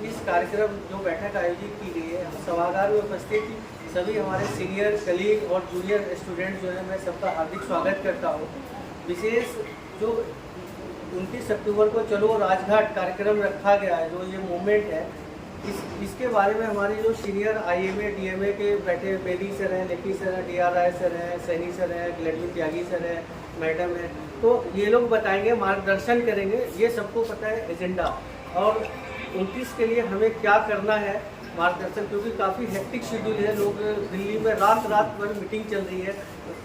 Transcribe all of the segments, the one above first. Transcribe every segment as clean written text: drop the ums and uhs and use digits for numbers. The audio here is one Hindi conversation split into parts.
इस कार्यक्रम जो बैठक आयोजित की गई है, सभागार में उपस्थित सभी हमारे सीनियर कलीग और जूनियर स्टूडेंट जो है, मैं सबका हार्दिक स्वागत करता हूँ। विशेष जो 29 अक्टूबर को चलो राजघाट कार्यक्रम रखा गया है, जो ये मूवमेंट है, इसके बारे में हमारे जो सीनियर IMA DMA के बैठे बेदी सर हैं, लेखी सर हैं, DRI सर हैं, सैनी सर हैं, ग्लेडविन त्यागी सर हैं, मैडम हैं, तो ये लोग बताएंगे, मार्गदर्शन करेंगे। ये सबको पता है एजेंडा और 29 के लिए हमें क्या करना है, मार्गदर्शन, क्योंकि काफ़ी हेक्टिक शेड्यूल है। लोग दिल्ली में रात भर मीटिंग चल रही है।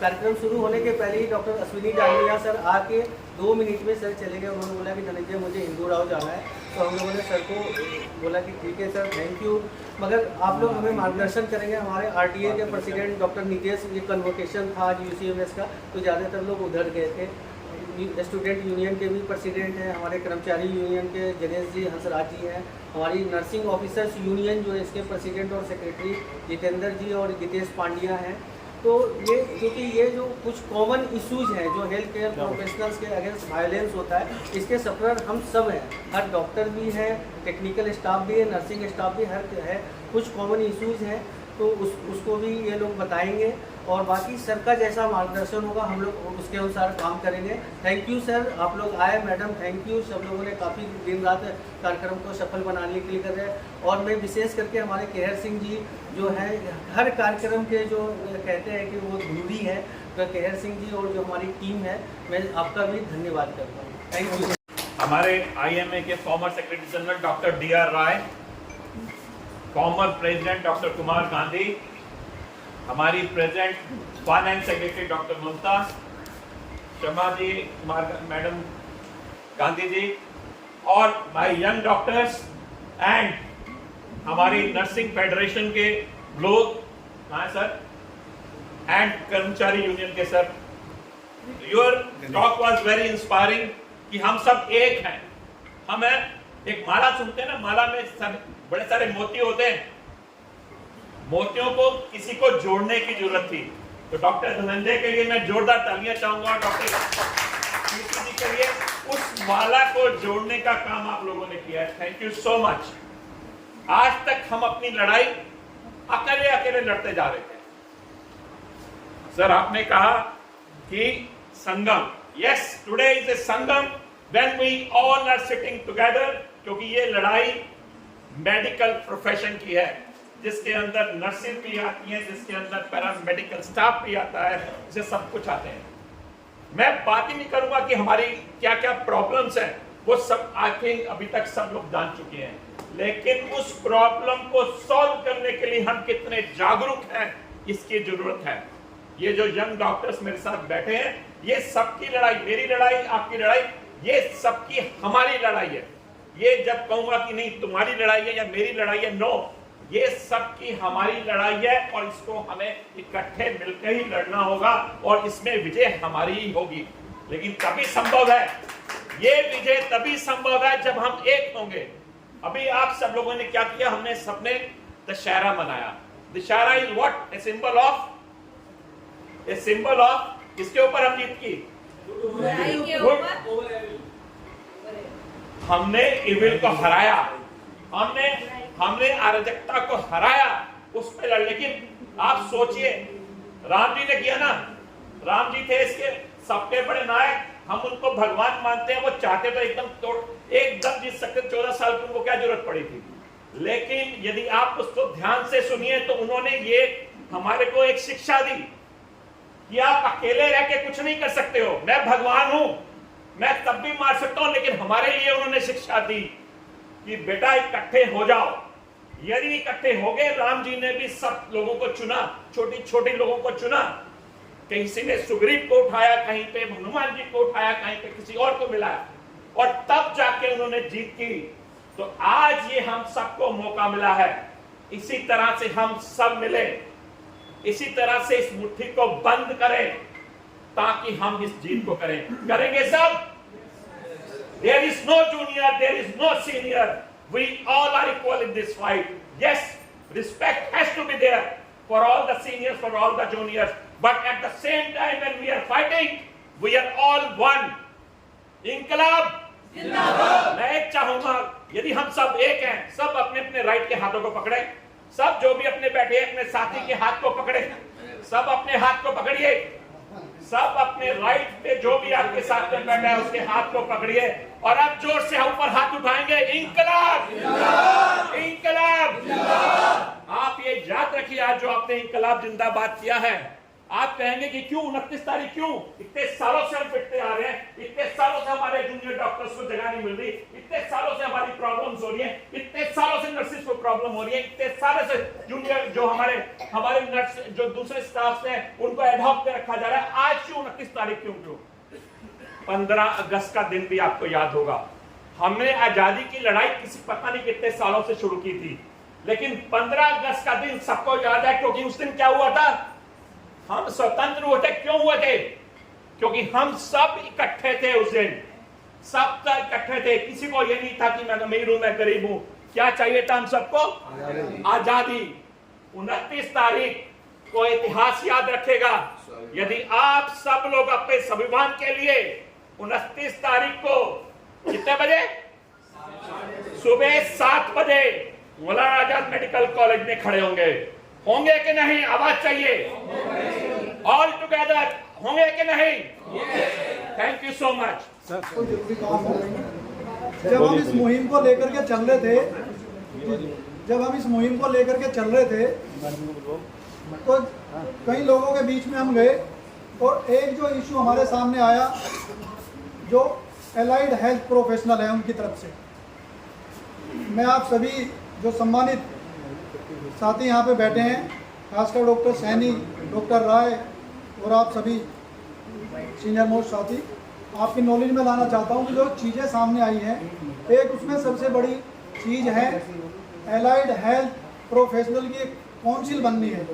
कार्यक्रम शुरू होने के पहले ही डॉक्टर अश्विनी डांडिया सर आके 2 मिनट में सर चले गए। उन्होंने बोला कि धनंजय मुझे हिंदूराव जाना है, तो हम लोगों ने सर को बोला कि ठीक है सर, थैंक यू, मगर आप लोग हमें मार्गदर्शन करेंगे। हमारे RTA के प्रेसिडेंट डॉक्टर नितेश, ये कन्वोकेशन था आज UCMS का, तो ज़्यादातर लोग उधर गए थे। स्टूडेंट यूनियन के भी प्रेसिडेंट हैं, हमारे कर्मचारी यूनियन के जनेश जी, हंसराज जी हैं, हमारी नर्सिंग ऑफिसर्स यूनियन जो है इसके प्रेसिडेंट और सेक्रेटरी जितेंद्र जी और गीतेश पांड्या हैं। तो ये क्योंकि ये जो कुछ कॉमन इश्यूज़ हैं जो हेल्थ केयर प्रोफेशनल्स के अगेंस्ट वायलेंस होता है, इसके सफर हम सब हैं। हर डॉक्टर भी है, टेक्निकल स्टाफ भी है, नर्सिंग स्टाफ भी हर है। कुछ कॉमन इश्यूज़ हैं तो उसको भी ये लोग बताएंगे और बाकी सर का जैसा मार्गदर्शन होगा हम लोग उसके अनुसार काम करेंगे। थैंक यू सर, आप लोग आए, मैडम थैंक यू। सब लोगों ने काफ़ी दिन रात कार्यक्रम को सफल बनाने के लिए कर रहे हैं। और मैं विशेष करके हमारे केहर सिंह जी जो हैं, हर कार्यक्रम के जो कहते हैं कि वो ध्रुवी है, तो केहर सिंह जी और जो हमारी टीम है, मैं आपका भी धन्यवाद करता हूँ। Thank you. हमारे IMA के former secretary general doctor DR Rai, former president doctor Kumar Gandhi, हमारी present finance secretary doctor Mamta Sharma ji, madam Gandhi ji, और माय यंग डॉक्टर्स एंड हमारी नर्सिंग फेडरेशन के लोग, कहाँ सर, एंड कर्मचारी यूनियन के sir. Your talk was very inspiring कि हम सब एक हैं। हम एक माला सुनते हैं ना, माला में बड़े सारे मोती होते हैं, मोतियों को किसी को जोड़ने की जरूरत थी। तो डॉक्टर धनंजय के लिए मैं जोरदार तालियां चाहूंगा, डॉक्टर जी के लिए उस माला को जोड़ने का काम आप लोगों ने किया है। Thank you so much. आज तक हम अपनी लड़ाई अकेले अकेले लड़ते जा रहे थे। सर आपने कहा कि संगम, yes, today is a sangam when we all are sitting together, क्योंकि ये लड़ाई मेडिकल प्रोफेशन की है, जिसके अंदर नर्सिंग भी आती है, जिसके अंदर पैरामेडिकल स्टाफ भी आता है, जिसे सब कुछ आते हैं। मैं बात ही नहीं करूंगा कि हमारी क्या क्या प्रॉब्लम्स हैं, वो सब आई थिंक अभी तक सब लोग जान चुके हैं, लेकिन उस प्रॉब्लम को सॉल्व करने के लिए हम कितने जागरूक हैं, इसकी जरूरत है। ये जो यंग डॉक्टर्स मेरे साथ बैठे हैं, ये सबकी लड़ाई, मेरी लड़ाई, आपकी लड़ाई, ये सबकी हमारी लड़ाई है। ये जब कहूंगा कि नहीं तुम्हारी लड़ाई है या मेरी लड़ाई है, नो, ये सबकी हमारी लड़ाई है और इसको हमें इकट्ठे मिलकर ही लड़ना होगा और इसमें विजय हमारी ही होगी। लेकिन तभी संभव है, ये विजय तभी संभव है जब हम एक होंगे। अभी आप सब लोगों ने क्या किया, हमने सबने दशहरा मनाया। Dussehra is what? A symbol of किसके ऊपर हम जीत की? हमने इविल को हराया, हमने अराजकता को हराया, उस पे लड़। लेकिन आप सोचिए, राम जी ने किया ना, राम जी थे इसके सबके बड़े नायक, हम उनको भगवान मानते हैं, वो चाहते तो एकदम जीत सकते। 14 साल की उनको क्या जरूरत पड़ी थी। लेकिन यदि आप उसको ध्यान से सुनिए तो उन्होंने ये हमारे को एक शिक्षा दी कि आप अकेले रह के कुछ नहीं कर सकते हो। मैं भगवान हूं, मैं तब भी मार सकता हूं, लेकिन हमारे लिए उन्होंने शिक्षा दी कि बेटा इकट्ठे हो जाओ। यदि इकट्ठे हो गए, राम जी ने भी सब लोगों को चुना, छोटी छोटी लोगों को चुना, किसी ने सुग्रीव को उठाया, कहीं पे हनुमान जी को उठाया, कहीं पे किसी और को मिलाया, और तब जाके उन्होंने जीत की। तो आज ये हम सबको मौका मिला है, इसी तरह से हम सब मिले, इसी तरह से इस मुट्ठी को बंद करें ताकि हम इस जीत को करेंगे सब। There is no junior, there is no senior. We all are equal in this fight. Yes, respect has to be there for all the seniors, for all the juniors. But at the same time, when we are fighting, we are all one. इंकलाब जिंदाबाद। मैं चाहूंगा यदि हम सब एक हैं, सब अपने अपने राइट के हाथों को पकड़े, सब जो भी अपने बैठे अपने साथी के हाथ को पकड़े, सब अपने हाथ को पकड़िए, सब अपने राइट पे जो भी आपके साथ में बैठा है उसके हाथ को पकड़िए और अब जोर से ऊपर हाथ उठाएंगे। इंकलाब, इंकलाब। आप ये याद रखिए, आज जो आपने इंकलाब जिंदाबाद किया है, आप कहेंगे कि क्यों 29 तारीख, क्यों? इतने सालों से हम पिटते आ रहे हैं, इतने सालों से हमारे जूनियर डॉक्टर्स को जगह नहीं मिल रही, इतने सालों से हमारी प्रॉब्लम्स हो रही हैं, इतने सालों से नर्सेस को प्रॉब्लम हो रही है, इतने सालों से जूनियर जो हमारे नर्स जो दूसरे स्टाफ हैं उनको एडहॉक पे रखा जा रहा है। आज क्यों 29 तारीख, क्यों? 15 अगस्त का दिन भी आपको याद होगा। हमने आजादी की लड़ाई किसी पता नहीं कितने सालों से शुरू की थी, लेकिन 15 अगस्त का दिन सबको याद है, क्योंकि उस दिन क्या हुआ था? हम स्वतंत्र हुए थे। क्यों हुए थे? क्योंकि हम सब इकट्ठे थे उस दिन, सब इकट्ठे थे। किसी को ये नहीं था कि मैं अमीर हूं, मैं गरीब हूं। क्या चाहिए था हम सबको? आजादी। 29 तारीख को इतिहास याद रखेगा। यदि आप सब लोग अपने संविधान के लिए 29 तारीख को कितने बजे? सुबह 7 बजे मौलाना आजाद मेडिकल कॉलेज में खड़े होंगे कि नहीं? आवाज चाहिए। ऑल टुगेदर होंगे कि नहीं? Thank you so much. जब हम इस मुहिम को लेकर के चल रहे थे, तो कई लोगों के बीच में हम गए और एक जो इशू हमारे सामने आया, जो एलाइड हेल्थ प्रोफेशनल है उनकी तरफ से, मैं आप सभी जो सम्मानित साथी यहाँ पे बैठे हैं, खासकर डॉक्टर सैनी, डॉक्टर राय और आप सभी सीनियर मोस्ट साथी, आपकी नॉलेज में लाना चाहता हूँ कि जो चीज़ें सामने आई हैं, एक उसमें सबसे बड़ी चीज़ है एलाइड हेल्थ प्रोफेशनल की एक काउंसिल बननी है।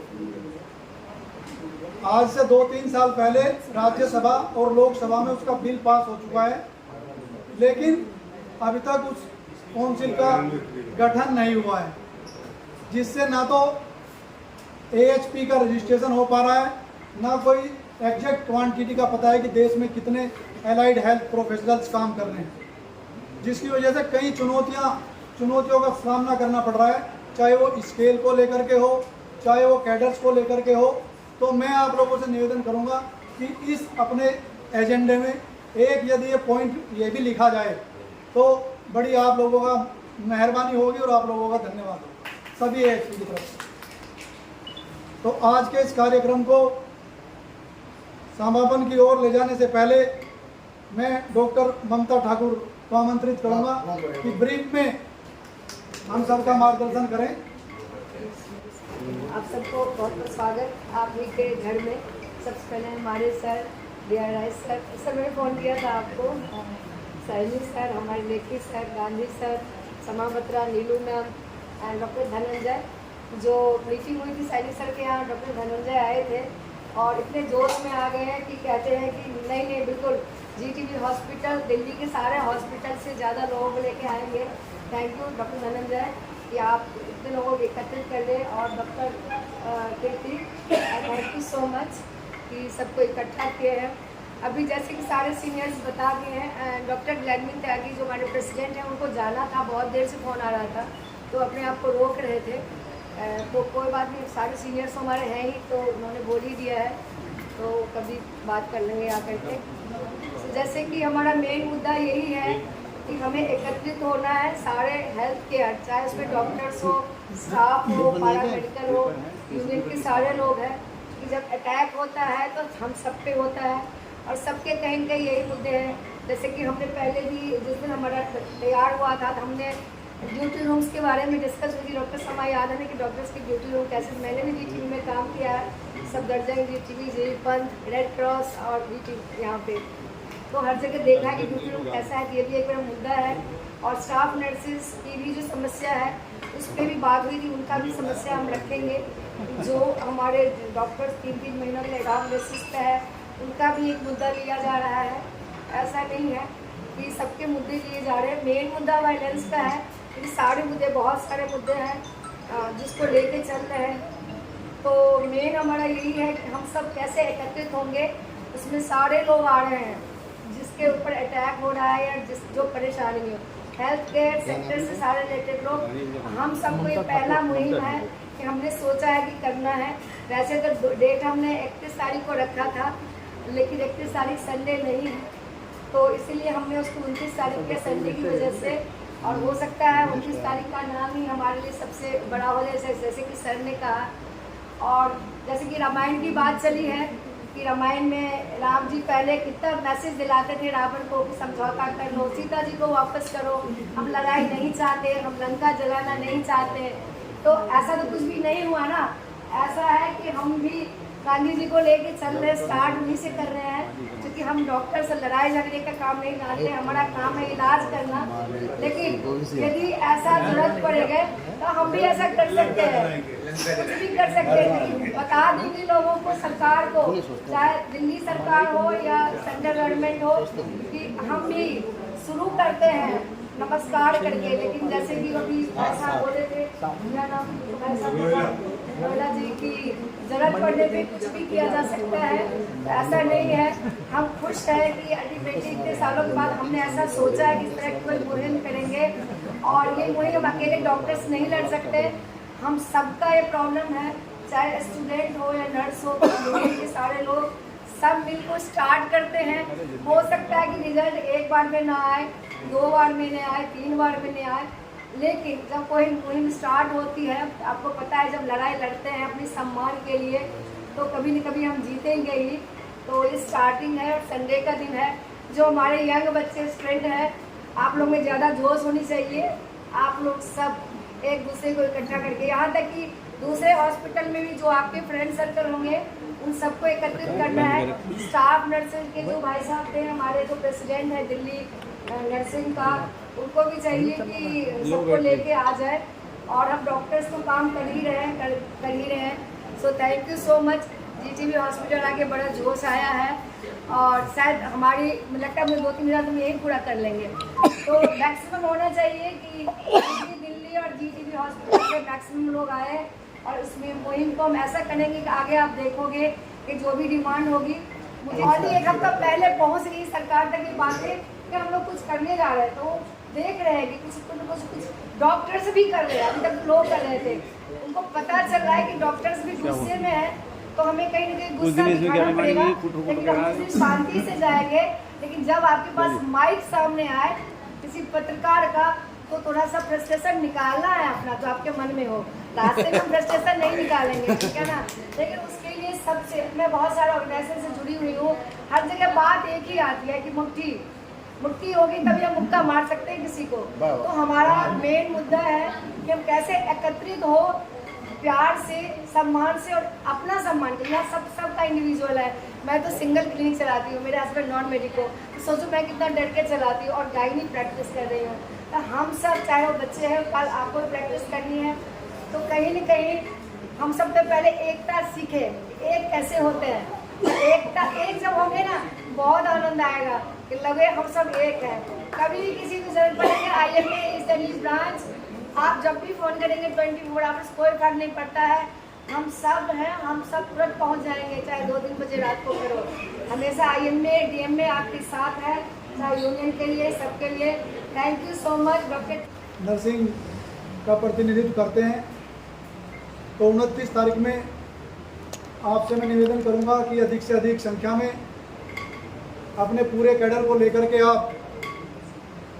आज से 2-3 साल पहले राज्यसभा और लोकसभा में उसका बिल पास हो चुका है, लेकिन अभी तक उस काउंसिल का गठन नहीं हुआ है, जिससे ना तो AHP का रजिस्ट्रेशन हो पा रहा है, ना कोई एग्जैक्ट क्वांटिटी का पता है कि देश में कितने एलाइड हेल्थ प्रोफेशनल्स काम कर रहे हैं, जिसकी वजह से कई चुनौतियों का सामना करना पड़ रहा है, चाहे वो स्केल को लेकर के हो, चाहे वो कैडर्स को लेकर के हो। तो मैं आप लोगों से निवेदन करूंगा कि इस अपने एजेंडे में एक यदि ये पॉइंट ये भी लिखा जाए तो बड़ी आप लोगों का मेहरबानी होगी और आप लोगों का धन्यवाद होगा सभी AHP की तरफ से। तो आज के इस कार्यक्रम को समापन की ओर ले जाने से पहले मैं डॉक्टर ममता ठाकुर को आमंत्रित करूंगा कि ब्रीफ में हम सबका मार्गदर्शन करें। आप सबको बहुत बहुत स्वागत आप ही के घर में। सबसे पहले हमारे सर DR राय सर मैंने फ़ोन किया था आपको, सैनी सर, हमारे लेखी सर, गांधी सर, समा बत्रा, नीलू मैम एंड डॉक्टर धनंजय। जो मीटिंग हुई थी सैनी सर के यहाँ, डॉक्टर धनंजय आए थे और इतने जोश में आ गए हैं कि कहते हैं कि नहीं बिल्कुल GTB हॉस्पिटल दिल्ली के सारे हॉस्पिटल से ज़्यादा लोगों को लेके आएंगे। थैंक यू डॉक्टर धनंजय कि आप इतने लोगों को एकत्रित कर लें, और doctor Kirti thank you so much कि सबको इकट्ठा किए हैं। अभी जैसे कि सारे सीनियर्स बता दिए हैं, डॉक्टर ग्लैडमिन त्यागी जो हमारे प्रेसिडेंट हैं उनको जाना था, बहुत देर से फ़ोन आ रहा था तो अपने आप को रोक रहे थे, तो कोई बात नहीं, सारे सीनियर्स हमारे हैं ही तो उन्होंने बोल ही दिया है, तो कभी बात कर लेंगे आकर के। जैसे कि हमारा मेन मुद्दा यही है कि हमें एकत्रित होना है सारे हेल्थ केयर, चाहे उसमें डॉक्टर्स हो, स्टाफ हो, पैरामेडिकल हो, यूनियन के सारे लोग हैं, कि जब अटैक होता है तो हम सब पे होता है और सबके कहीं कहीं यही मुद्दे हैं। जैसे कि हमने पहले भी जिस दिन हमारा तैयार हुआ था तो हमने ड्यूटी रूम्स के बारे में डिस्कस हुई थी। डॉक्टर समा याद है कि डॉक्टर्स की ड्यूटी रूम कैसे, मैंने भी GTB में काम किया है, सब दर्जन GTB, पंथ, रेड क्रॉस और GTB यहाँ पे, तो हर जगह देखा है कि ड्यूटी रूम कैसा है, ये भी एक बड़ा मुद्दा है। और स्टाफ नर्सेज की भी जो समस्या है उस पर भी बात हुई थी, उनका भी समस्या हम रखेंगे। जो हमारे डॉक्टर्स 3-3 महीनों के स्टाफ नर्सेज पे है उनका भी एक मुद्दा लिया जा रहा है। ऐसा नहीं है कि सबके मुद्दे लिए जा रहे हैं, मेन मुद्दा वायलेंस का है, क्योंकि सारे मुद्दे, बहुत सारे मुद्दे हैं जिसको लेके चल रहे हैं। तो मेन हमारा यही है कि हम सब कैसे एकत्रित होंगे, उसमें सारे लोग आ रहे हैं जिसके ऊपर अटैक हो रहा है या जो परेशानी हो, हेल्थ केयर सेक्टर से सारे रिलेटेड लोग, हम सबको ये पहला मुहिम है कि हमने सोचा है कि करना है। वैसे तो डेट हमने 31 तारीख को रखा था, लेकिन 31 तारीख संडे नहीं है, तो इसीलिए हमने उसको 29 तारीख के संडे की वजह से, और हो सकता है 29 तारीख का नाम ही हमारे लिए सबसे बड़ा हो जाए, जैसे कि सर ने कहा। और जैसे कि रामायण की बात चली है कि रामायण में राम जी पहले कितना मैसेज दिलाते थे रावण को कि समझौता कर लो, सीता जी को वापस करो, हम लड़ाई नहीं चाहते, हम लंका जलाना नहीं चाहते। तो ऐसा तो कुछ भी नहीं हुआ ना। ऐसा है कि हम भी गांधी जी को लेके चल रहे, स्टार्ट उन्हीं से कर रहे हैं, क्योंकि हम डॉक्टर से लड़ाई झगड़े का काम नहीं जानते, हमारा काम है इलाज करना। लेकिन यदि ऐसा जरूरत पड़ेगा तो हम भी ऐसा कर सकते हैं, कुछ भी कर सकते हैं। बता देंगे लोगों को, सरकार को, चाहे दिल्ली सरकार हो या सेंट्रल गवर्नमेंट हो, कि हम भी शुरू करते हैं नमस्कार करके। लेकिन जैसे कि अभी ऐसा बोले थे मेरा नाम नोएडा जी की जरूरत पड़ने पे कुछ भी किया जा सकता है, तो ऐसा नहीं है। हम खुश हैं कि अल्टीमेटली इतने सालों के बाद हमने ऐसा सोचा है कि इस तरह की कोई मुहिम करेंगे। और ये मुहिम अकेले डॉक्टर्स नहीं लड़ सकते, हम सबका ये प्रॉब्लम है, चाहे स्टूडेंट हो या नर्स हो, ये सारे लोग सब मिलकर स्टार्ट करते हैं। हो सकता है कि रिजल्ट एक बार में ना आए, 2 बार में नहीं आए, 3 बार में नहीं आए, लेकिन जब कोई मुहिम स्टार्ट होती है, आपको पता है जब लड़ाई लड़ते हैं अपने सम्मान के लिए, तो कभी न कभी हम जीतेंगे ही। तो ये स्टार्टिंग है और संडे का दिन है। जो हमारे यंग बच्चे स्टूडेंट हैं, आप लोग में ज़्यादा जोश होनी चाहिए। आप लोग सब एक दूसरे को इकट्ठा करके, यहाँ तक कि दूसरे हॉस्पिटल में भी जो आपके फ्रेंड सर्कल होंगे उन सबको एकत्रित करना है। स्टाफ नर्सिंग के जो भाई साहब थे, हमारे जो प्रेसिडेंट है दिल्ली नर्सिंग का, उनको भी चाहिए कि सबको लेके आ जाए। और हम डॉक्टर्स तो काम कर ही रहे हैं। So thank you so much. GTB hospital आके बड़ा जोश आया है, और शायद हमारी लगता है 2-3 मिनट हम यही पूरा कर लेंगे। तो मैक्सिमम होना चाहिए कि दिल्ली और जीटीबी हॉस्पिटल से मैक्सिमम लोग आए, और इसमें मुहिम को हम ऐसा करेंगे कि आगे आप देखोगे कि जो भी डिमांड होगी, मुझे और 1 हफ्ता पहले पहुंच रही सरकार तक ये बातें कि हम लोग कुछ करने जा रहे हैं। तो देख रहे हैं कि कुछ डॉक्टर्स भी कर रहे हैं, अभी तक लोग कर रहे थे, उनको पता चल रहा है कि डॉक्टर्स भी गुस्से में है, तो हमें कहीं ना कहीं गुस्सा दिखाना पड़ेगा, लेकिन हम सिर्फ शांति से जाएंगे। लेकिन जब आपके पास माइक सामने आए किसी पत्रकार का, तो थोड़ा सा फ्रस्ट्रेशन निकालना है अपना, जो आपके मन में हो। रास्ते में हम फ्रस्ट्रेशन नहीं निकालेंगे, ठीक है ना। लेकिन उसके लिए सबसे, मैं बहुत सारे ऑर्गेनाइजेशन से जुड़ी हुई हूँ, हर जगह बात एक ही आती है कि मुट्ठी होगी तभी हम मुक्का मार सकते हैं किसी को। तो हमारा मेन मुद्दा है कि हम कैसे एकत्रित हो, प्यार से, सम्मान से, और अपना सम्मान के लिए। सबका इंडिविजुअल है। मैं तो सिंगल क्लिनिक चलाती हूँ, मेरे हस्बैंड नॉन मेडिको, तो सोचो मैं कितना डर के चलाती हूँ, और गायनी प्रैक्टिस कर रही हूँ। तो हम सब, चाहे वो बच्चे हैं, कल आपको प्रैक्टिस करनी है, तो कहीं न कहीं हम सब तो पहले एकता सीखे, एक कैसे होते हैं। एक जब होंगे ना, बहुत आनंद आएगा कि लगे हम सब एक हैं। कभी भी किसी को जरूरत पड़ेगी, IMA is the new branch, आप जब भी फ़ोन करेंगे 24 आवर्स, कोई फर्क नहीं पड़ता है। हम सब हैं, हम सब तुरंत पहुंच जाएंगे, चाहे 2-3 बजे रात को करो। हमेशा IMA DMA आपके साथ है, चाहे यूनियन के लिए, सबके लिए। Thank you so much. Doctor nursing का प्रतिनिधित्व करते हैं, तो 29 तारीख में आपसे मैं निवेदन करूंगा कि अधिक से अधिक संख्या में अपने पूरे कैडर को लेकर के आप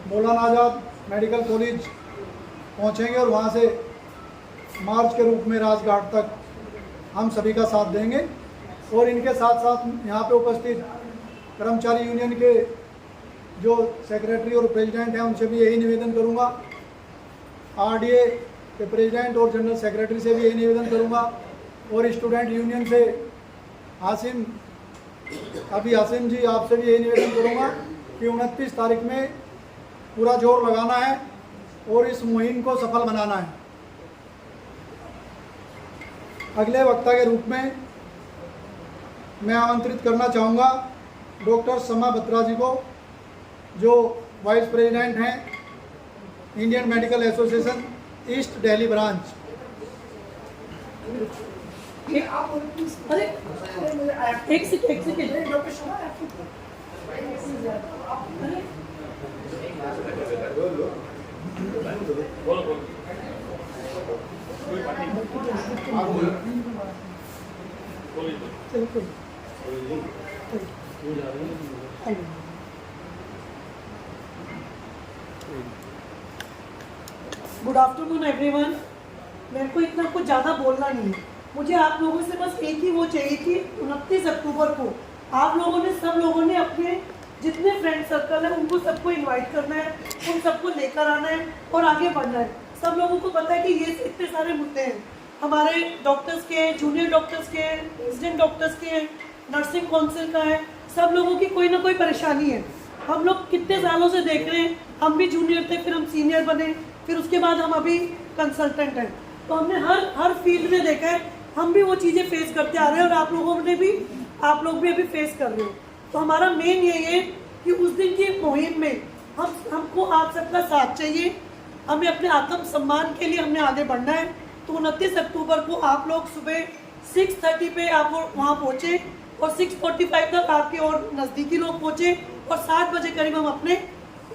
मौलाना आज़ाद मेडिकल कॉलेज पहुंचेंगे, और वहां से मार्च के रूप में राजघाट तक हम सभी का साथ देंगे। और इनके साथ साथ यहाँ पे उपस्थित कर्मचारी यूनियन के जो सेक्रेटरी और प्रेसिडेंट हैं, उनसे भी यही निवेदन करूँगा। RDA के प्रेसिडेंट और जनरल सेक्रेटरी से भी यही निवेदन करूँगा, और स्टूडेंट यूनियन से हासिम जी, आपसे भी यही निवेदन करूँगा कि 29 तारीख में पूरा जोर लगाना है और इस मुहिम को सफल बनाना है। अगले वक्ता के रूप में मैं आमंत्रित करना चाहूँगा डॉक्टर समा बत्रा जी को, जो वाइस प्रेसिडेंट हैं Indian medical association east Delhi branch. एक सेकंड बोलो बोलो। कोई बात नहीं। बोलिए। चलो कोई गुड आफ्टरनून एवरीवन। मेरे को इतना कुछ ज़्यादा बोलना नहीं है, मुझे आप लोगों से बस एक ही वो चाहिए कि 29 अक्टूबर को आप लोगों ने, सब लोगों ने अपने जितने फ्रेंड सर्कल है उनको सबको इनवाइट करना है, उन सबको लेकर आना है और आगे बढ़ना है। सब लोगों को पता है कि ये इतने सारे मुद्दे हैं हमारे डॉक्टर्स के, जूनियर डॉक्टर्स के, रेजिडेंट डॉक्टर्स के, नर्सिंग काउंसिल का है, सब लोगों की कोई ना कोई परेशानी है। हम लोग कितने सालों से देख रहे हैं, हम भी जूनियर थे, फिर हम सीनियर बने, फिर उसके बाद हम अभी कंसल्टेंट हैं, तो हमने हर फील्ड में देखा है, हम भी वो चीज़ें फेस करते आ रहे हैं और आप लोग भी अभी फेस कर रहे हो। तो हमारा मेन यही है कि उस दिन की मुहिम में हमको आप सबका साथ चाहिए, हमें अपने आत्म सम्मान के लिए हमने आगे बढ़ना है। तो 29 अक्टूबर को आप लोग सुबह 6:30 पे आप वहाँ पहुँचे और 6:45 तक आपके और नज़दीकी लोग पहुँचे और 7 बजे करीब हम अपने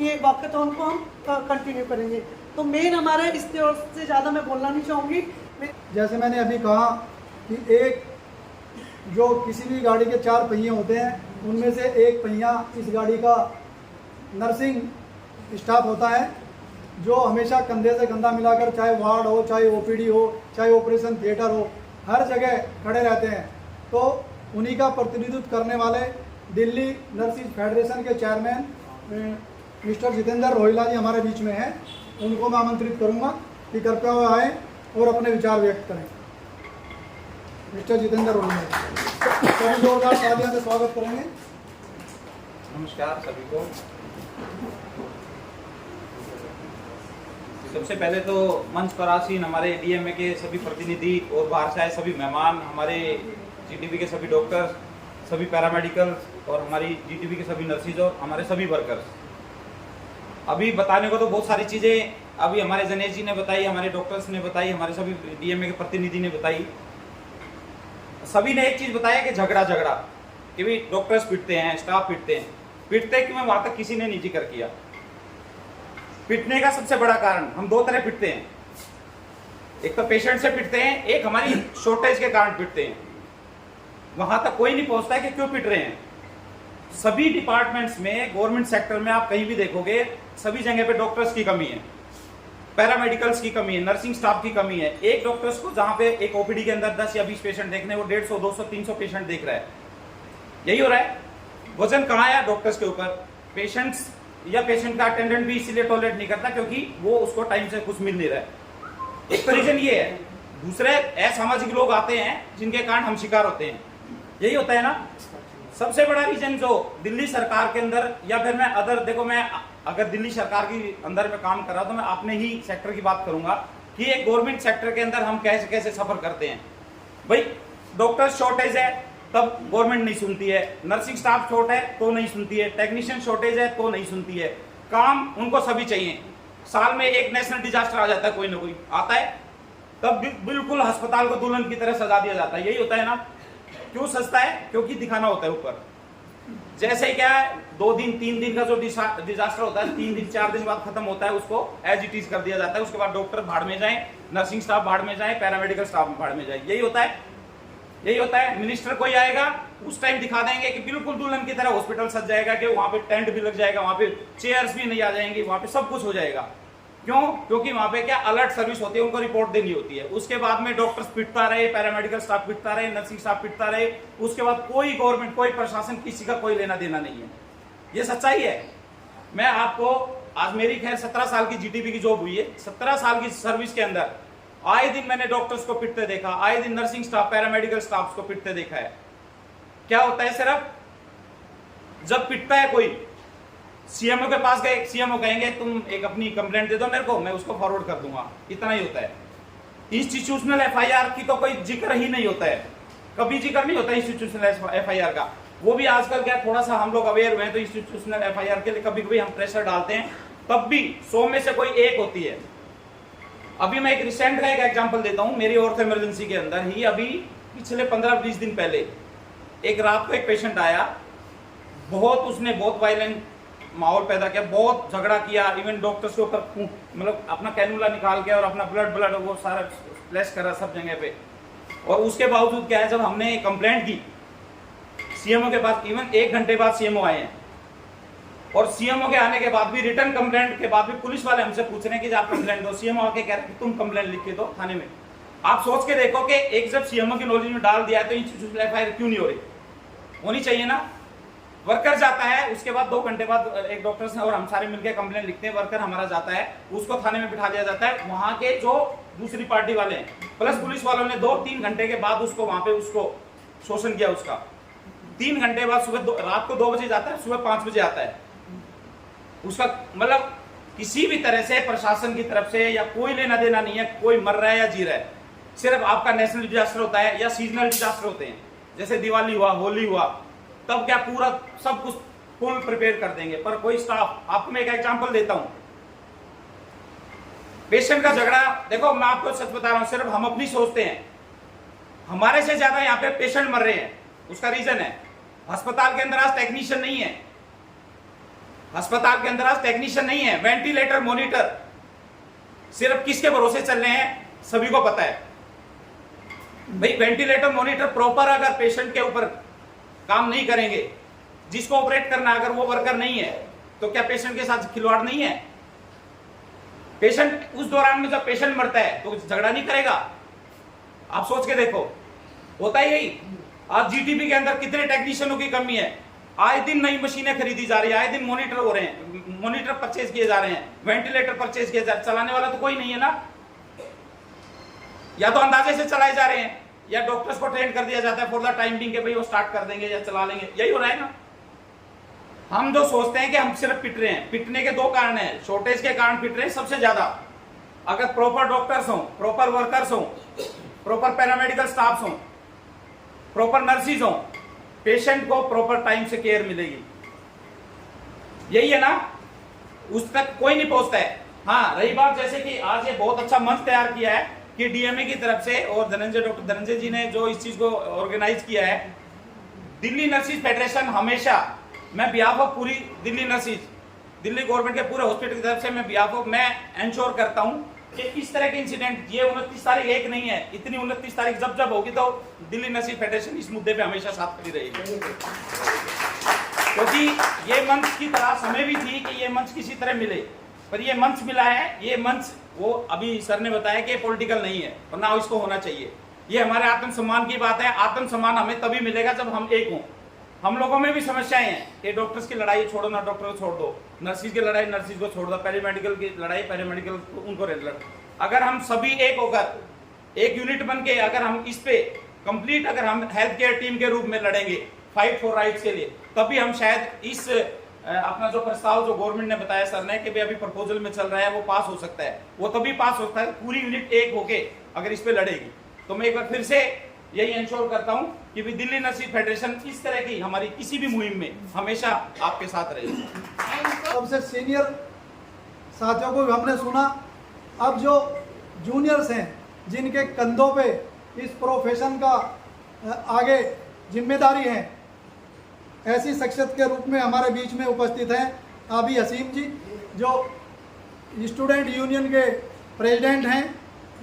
ये वॉकेथॉन को हम कंटिन्यू करेंगे। तो मेन हमारा इससे और से ज़्यादा मैं बोलना नहीं चाहूँगी। जैसे मैंने अभी कहा कि एक जो किसी भी गाड़ी के 4 पहिए होते हैं, उनमें से एक पहिया इस गाड़ी का नर्सिंग स्टाफ होता है, जो हमेशा कंधे से कंधा मिलाकर, चाहे वार्ड हो, चाहे ओपीडी हो, चाहे ऑपरेशन थिएटर हो, हर जगह खड़े रहते हैं। तो उन्हीं का प्रतिनिधित्व करने वाले दिल्ली नर्सिंग फेडरेशन के चेयरमैन मिस्टर जितेंद्र रोहिला जी हमारे बीच में हैं। उनको मैं आमंत्रित करूंगा कि कृपया वो आए और अपने विचार व्यक्त करें। मिस्टर जितेंद्र रोहिला, सभी जोरदार तालियों से स्वागत करेंगे। नमस्कार सभी को। सबसे पहले तो मंच पर आसीन हमारे डीएमए के सभी प्रतिनिधि और बाहर से आए सभी मेहमान, हमारे जीटीबी के सभी डॉक्टर, सभी पैरामेडिकल और हमारी जीटीबी के सभी नर्सिस और हमारे सभी वर्कर्स। अभी बताने को तो बहुत सारी चीज़ें अभी हमारे जनेश जी ने बताई, हमारे डॉक्टर्स ने बताई, हमारे सभी डीएमए के प्रतिनिधि ने बताई। सभी ने एक चीज़ बताया कि झगड़ा कि भी डॉक्टर्स पिटते हैं, स्टाफ पिटते क्यों है, वहाँ तक किसी ने नहीं जिक्र किया। पिटने का सबसे बड़ा कारण हम 2 तरह पिटते हैं, एक तो पेशेंट से पिटते हैं, एक हमारी शॉर्टेज के कारण पिटते हैं। वहाँ तक कोई नहीं पहुँचता है कि क्यों पिट रहे हैं। सभी डिपार्टमेंट्स में, गवर्नमेंट सेक्टर में आप कहीं भी देखोगे, सभी जगह पे डॉक्टर्स की कमी है, पैरामेडिकल्स की कमी है, नर्सिंग स्टाफ की कमी है। एक डॉक्टर्स को जहां पे एक ओपीडी के अंदर 10 या 20 पेशेंट देखने, वो 150, 200, 300 पेशेंट देख रहा है। यही हो रहा है। वजन कहाँ है डॉक्टर्स के ऊपर। पेशेंट्स या पेशेंट का अटेंडेंट भी इसीलिए टॉलरेट नहीं करता क्योंकि वो उसको टाइम से कुछ मिल नहीं रहा है। एक तो रीजन ये है। दूसरे असामाजिक लोग आते हैं जिनके कारण हम शिकार होते हैं। यही होता है ना। सबसे बड़ा रीजन जो दिल्ली सरकार के अंदर, या फिर मैं देखो, मैं अगर दिल्ली सरकार की अंदर में काम कर रहा तो मैं अपने ही सेक्टर की बात करूंगा कि एक गवर्नमेंट सेक्टर के अंदर हम कैसे कैसे सफर करते हैं। भाई डॉक्टर शॉर्टेज है तब गवर्नमेंट नहीं सुनती है, नर्सिंग स्टाफ शॉर्ट है तो नहीं सुनती है, टेक्नीशियन शॉर्टेज है तो नहीं सुनती है। काम उनको सभी चाहिए। साल में एक नेशनल डिजास्टर आ जाता है, कोई ना कोई आता है, तब बिल्कुल अस्पताल को दुल्हन की तरह सजा दिया जाता है। यही होता है ना। क्यों सस्ता है? क्योंकि दिखाना होता है ऊपर। जैसे क्या है, 2 दिन 3 दिन का जो डिजास्टर होता है, 3 दिन 4 दिन बाद खत्म होता है, उसको एज इट इज कर दिया जाता है। उसके बाद डॉक्टर भाड़ में जाए, नर्सिंग स्टाफ भाड़ में जाए, पैरामेडिकल स्टाफ भाड़ में जाए। यही होता है, यही होता है। मिनिस्टर कोई आएगा उस टाइम दिखा देंगे कि बिल्कुल दुल्हन की तरह हॉस्पिटल सज जाएगा, कि वहां पे टेंट भी लग जाएगा, वहां पे चेयर्स भी नहीं आ जाएंगी, वहां पे सब कुछ हो जाएगा। क्यों? क्योंकि वहां पे क्या अलर्ट सर्विस होती है, उनको रिपोर्ट देनी होती है। उसके बाद में डॉक्टर्स पिटता रहे, पैरामेडिकल स्टाफ पिटता रहे, नर्सिंग स्टाफ पिटता रहे, उसके बाद कोई गवर्नमेंट, कोई प्रशासन, किसी का कोई लेना देना नहीं है। ये सच्चाई है। मैं आपको आज, मेरी खैर 17 साल की जीटीबी की जॉब हुई है, 17 साल की सर्विस के अंदर आए दिन मैंने डॉक्टर्स को पिटते देखा, आए दिन नर्सिंग स्टाफ, पैरामेडिकल स्टाफ को पिटते देखा है। क्या होता है? सिर्फ जब पिटता है कोई, सीएमओ के पास गए, सीएमओ कहेंगे तुम एक अपनी कंप्लेंट दे दो मेरे को, मैं उसको फॉरवर्ड कर दूंगा। इतना ही होता है। इंस्टीट्यूशनल एफआईआर की तो कोई जिक्र ही नहीं होता है, कभी जिक्र नहीं होता इंस्टीट्यूशनल एफआईआर का। वो भी आजकल क्या थोड़ा सा हम लोग अवेयर हुए हैं, तो इंस्टीट्यूशनल एफआईआर के लिए कभी कभी हम प्रेशर डालते हैं, तब भी 100 में से कोई एक होती है। अभी मैं एक रिसेंट का एक एग्जांपल देता हूं। मेरी ऑर्थो इमरजेंसी के अंदर ही अभी पिछले 15-20 दिन पहले एक रात को एक पेशेंट आया, उसने बहुत वायलेंट माहौल पैदा किया, बहुत झगड़ा किया, इवन डॉक्टर्स के ऊपर मतलब अपना कैनुला निकाल के और अपना ब्लड वो सारा फ्लैश करा सब जगह पे। और उसके बावजूद क्या है, जब हमने कंप्लेंट की सीएमओ के पास, इवन 1 घंटे बाद सीएमओ आए हैं, और सीएमओ के आने के बाद भी, रिटर्न कंप्लेंट के बाद भी पुलिस वाले हमसे पूछ रहे हैं कि आप कंप्लेंट दो। सीएमओ आके कह रहे हैं कि तुम कंप्लेंट लिख के दो थाने में। आप सोच के देखो कि एक जब सीएमओ की नॉलेज में डाल दिया है तो इंस्टीट्यूशनल एफआईआर क्यों नहीं हो रही? होनी चाहिए ना। वर्कर जाता है, उसके बाद 2 घंटे बाद एक डॉक्टर से और हम सारे मिलकर कंप्लेंट लिखते हैं, वर्कर हमारा जाता है, उसको थाने में बिठा दिया जाता है। वहां के जो दूसरी पार्टी वाले हैं प्लस पुलिस वालों ने 2-3 घंटे के बाद उसको वहां पे उसको शोषण किया उसका। 3 घंटे बाद रात को 2 बजे जाता है, सुबह 5 बजे आता है। उसका मतलब किसी भी तरह से प्रशासन की तरफ से या कोई लेना देना नहीं है, कोई मर रहा है या जी रहा है। सिर्फ आपका नेशनल डिजास्टर होता है या सीजनल डिजास्टर होते हैं, जैसे दिवाली हुआ, होली हुआ, तब क्या पूरा सब कुछ फुल प्रिपेयर कर देंगे। पर कोई स्टाफ, आपको मैं एक एग्जांपल देता हूं, पेशेंट का झगड़ा, देखो मैं आपको सच बता रहा हूं, सिर्फ हम अपनी सोचते हैं, हमारे से ज्यादा यहाँ पे पेशेंट मर रहे हैं। उसका रीजन है, अस्पताल के अंदर आज टेक्नीशियन नहीं है, अस्पताल के अंदर आज टेक्नीशियन नहीं है, वेंटिलेटर, मॉनिटर, सिर्फ किसके भरोसे चल रहे हैं सभी को पता है भाई। वेंटिलेटर, मॉनिटर प्रॉपर अगर पेशेंट के ऊपर काम नहीं करेंगे, जिसको ऑपरेट करना अगर वो वर्कर नहीं है, तो क्या पेशेंट के साथ खिलवाड़ नहीं है? पेशेंट उस दौरान में जब पेशेंट मरता है तो झगड़ा नहीं करेगा? आप सोच के देखो, होता ही यही। आज जीटीबी के अंदर कितने टेक्नीशियनों की कमी है, आए दिन नई मशीनें खरीदी जा रही है, आए दिन मॉनिटर हो रहे हैं, मॉनिटर परचेज किए जा रहे हैं, वेंटिलेटर परचेज किए जा रहे हैं, चलाने वाला तो कोई नहीं है ना। या तो अंदाजे से चलाए जा रहे हैं या डॉक्टर्स को ट्रेन कर दिया जाता है फॉर द टाइम बिंग के भाई वो स्टार्ट कर देंगे या चला लेंगे, यही हो रहा है ना। हम जो सोचते हैं कि हम सिर्फ पिट रहे हैं, पिटने के 2 कारण हैं, शॉर्टेज के कारण पिट रहे हैं सबसे ज्यादा। अगर प्रॉपर डॉक्टर्स हों, प्रॉपर वर्कर्स हों, प्रॉपर पैरामेडिकल स्टाफ हों, प्रॉपर नर्सिस हों, पेशेंट को प्रॉपर टाइम से केयर मिलेगी, यही है ना। उस तक कोई नहीं पहुंचता है। हाँ, रही बात जैसे कि आज ये बहुत अच्छा मंच तैयार किया है कि डीएमए की तरफ से और डॉक्टर धनंजय जी ने जो इस चीज को ऑर्गेनाइज किया है, दिल्ली नर्सिस फेडरेशन हमेशा, मैं बिहाफ ऑफ पूरी दिल्ली नर्सिस, दिल्ली गवर्नमेंट के पूरे हॉस्पिटल की तरफ से मैं बिहाफ ऑफ मैं एंश्योर करता हूं कि इस तरह के इंसिडेंट, ये 29 तारीख एक नहीं है, इतनी 29 तारीख जब जब होगी तो दिल्ली नर्सिस फेडरेशन इस मुद्दे पे हमेशा साथ खड़ी रहेगी। क्योंकि ये मंच की तरह समय भी थी कि ये मंच किसी तरह मिले, पर ये मंच मिला है। ये मंच, वो अभी सर ने बताया कि पॉलिटिकल नहीं है और ना इसको होना चाहिए। ये हमारे आत्मसम्मान की बात है। आत्मसम्मान हमें तभी मिलेगा जब हम एक हों। हम लोगों में भी समस्याएं हैं कि डॉक्टर्स की लड़ाई छोड़ो ना, डॉक्टर को छोड़ दो, नर्सिस की लड़ाई नर्सिस को छोड़ दो, पैरामेडिकल की लड़ाई पैरामेडिकल उनको लड़। अगर हम सभी एक होकर एक यूनिट बन के अगर हम इस पे कंप्लीट, अगर हम हेल्थ केयर टीम के रूप में लड़ेंगे फाइट फॉर राइट्स के लिए, तभी हम शायद इस अपना जो प्रस्ताव जो गवर्नमेंट ने बताया सर ने कि भाई अभी प्रपोजल में चल रहा है वो पास हो सकता है, वो तभी पास होता है पूरी यूनिट एक होके अगर इस पे लड़ेगी। तो मैं एक बार फिर से यही इंश्योर करता हूं कि भी दिल्ली नर्सिस फेडरेशन इस तरह की हमारी किसी भी मुहिम में हमेशा आपके साथ रहेगी। सबसे सीनियर साथियों को भी हमने सुना, अब जो जूनियर्स हैं जिनके कंधों पे इस प्रोफेशन का आगे जिम्मेदारी है, ऐसी शख्सियत के रूप में हमारे बीच में उपस्थित हैं आबी हसीम जी, जो स्टूडेंट यूनियन के प्रेसिडेंट हैं,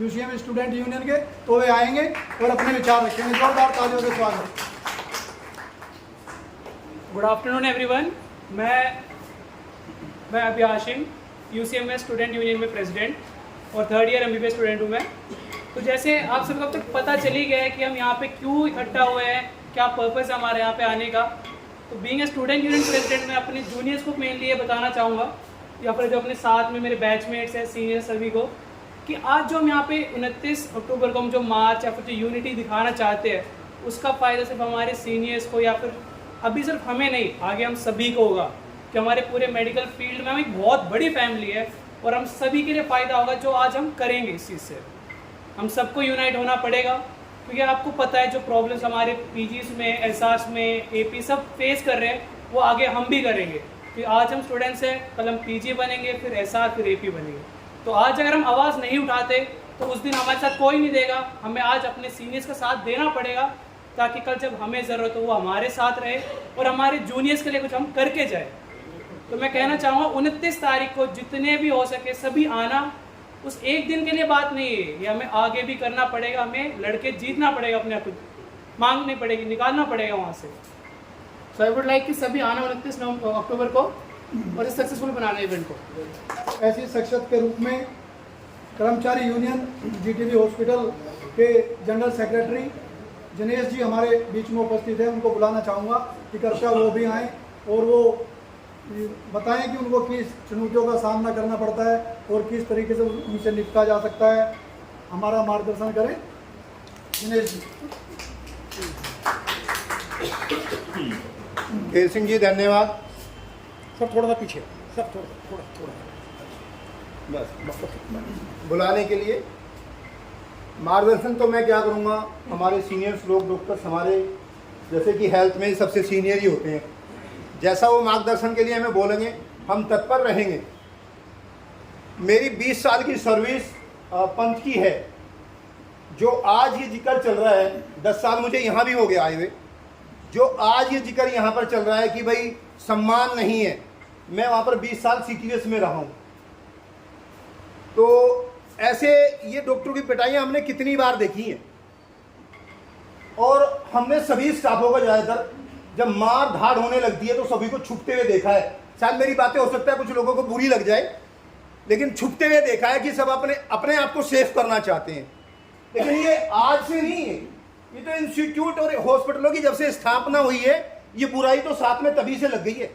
यूसीएम स्टूडेंट यूनियन के। तो वे आएंगे और अपने विचार रखेंगे। जोरदार तालियों से स्वागत। Good afternoon everyone. मैं अभी हाशिम, यूसीएम में स्टूडेंट यूनियन में प्रेसिडेंट और 3rd ईयर एमबीबीएस स्टूडेंट हूँ मैं। तो जैसे आप सबको अब तक पता चली गया है कि हम यहाँ पे क्यों इकट्ठा हुए हैं, क्या पर्पस है हमारे यहाँ पे आने का। तो being a student union president मैं अपने जूनियर्स को मेनली ये बताना चाहूँगा, या फिर जो अपने साथ में मेरे बैचमेट्स हैं, सीनियर सभी को, कि आज जो हम यहाँ पे 29 अक्टूबर को हम जो मार्च या फिर जो यूनिटी दिखाना चाहते हैं, उसका फ़ायदा सिर्फ हमारे सीनियर्स को या फिर अभी सिर्फ हमें नहीं, आगे हम सभी को होगा। कि हमारे पूरे मेडिकल फील्ड में हम एक बहुत बड़ी फैमिली है और हम सभी के लिए फ़ायदा होगा जो आज हम करेंगे। इस चीज़ से हम सबको यूनाइट होना पड़ेगा, क्योंकि आपको पता है जो प्रॉब्लम्स हमारे पीजीज में, एसआर्स में, एपी सब फेस कर रहे हैं, वो आगे हम भी करेंगे। कि आज हम स्टूडेंट्स हैं, कल हम पीजी बनेंगे, फिर एसआर, फिर एपी बनेंगे। तो आज अगर हम आवाज़ नहीं उठाते तो उस दिन हमारे साथ कोई नहीं देगा। हमें आज अपने सीनियर्स का साथ देना पड़ेगा, ताकि कल जब हमें ज़रूरत हो वो हमारे साथ रहे और हमारे जूनियर्स के लिए कुछ हम करके जाए। तो मैं कहना चाहूँगा 29 तारीख को जितने भी हो सके सभी आना। उस एक दिन के लिए बात नहीं है, ये हमें आगे भी करना पड़ेगा, हमें लड़के जीतना पड़ेगा, अपने आप मांगनी पड़ेगी, निकालना पड़ेगा वहाँ से। सो आई वुड लाइक कि सभी आना 29 अक्टूबर को और इस सक्सेसफुल बनाना इवेंट को। ऐसी शख्सियत के रूप में कर्मचारी यूनियन जीटीबी हॉस्पिटल के जनरल सेक्रेटरी जनेश जी हमारे बीच में उपस्थित हैं, उनको बुलाना चाहूँगा कि कृपया वो भी आएँ और वो बताएं कि उनको किस चुनौतियों का सामना करना पड़ता है और किस तरीके से उनसे निपटा जा सकता है। हमारा मार्गदर्शन करें दिनेश जी। केल सिंह जी धन्यवाद। सब थोड़ा सा पीछे, सब थोड़ा बस बुलाने के लिए मार्गदर्शन तो मैं क्या करूँगा, हमारे सीनियर्स लोग डॉक्टर्स हमारे जैसे कि हेल्थ में सबसे सीनियर ही होते हैं, जैसा वो मार्गदर्शन के लिए हमें बोलेंगे हम तत्पर रहेंगे। मेरी 20 साल की सर्विस पंथ की है, जो आज ये जिक्र चल रहा है, 10 साल मुझे यहाँ भी हो गया आए हुए, जो आज ये जिक्र यहाँ पर चल रहा है कि भाई सम्मान नहीं है, मैं वहाँ पर 20 साल CTS में रहा हूँ। तो ऐसे ये डॉक्टरों की पिटाइयाँ हमने कितनी बार देखी हैं और हमने सभी स्टाफों का ज़्यादातर जब मार धाड़ होने लगती है तो सभी को छुपते हुए देखा है। शायद मेरी बातें हो सकता है कुछ लोगों को बुरी लग जाए, लेकिन छुपते हुए देखा है कि सब अपने आप को सेफ करना चाहते हैं। लेकिन ये आज से नहीं है, ये तो इंस्टीट्यूट और हॉस्पिटलों की जब से स्थापना हुई है, ये बुराई तो साथ में तभी से लग गई है।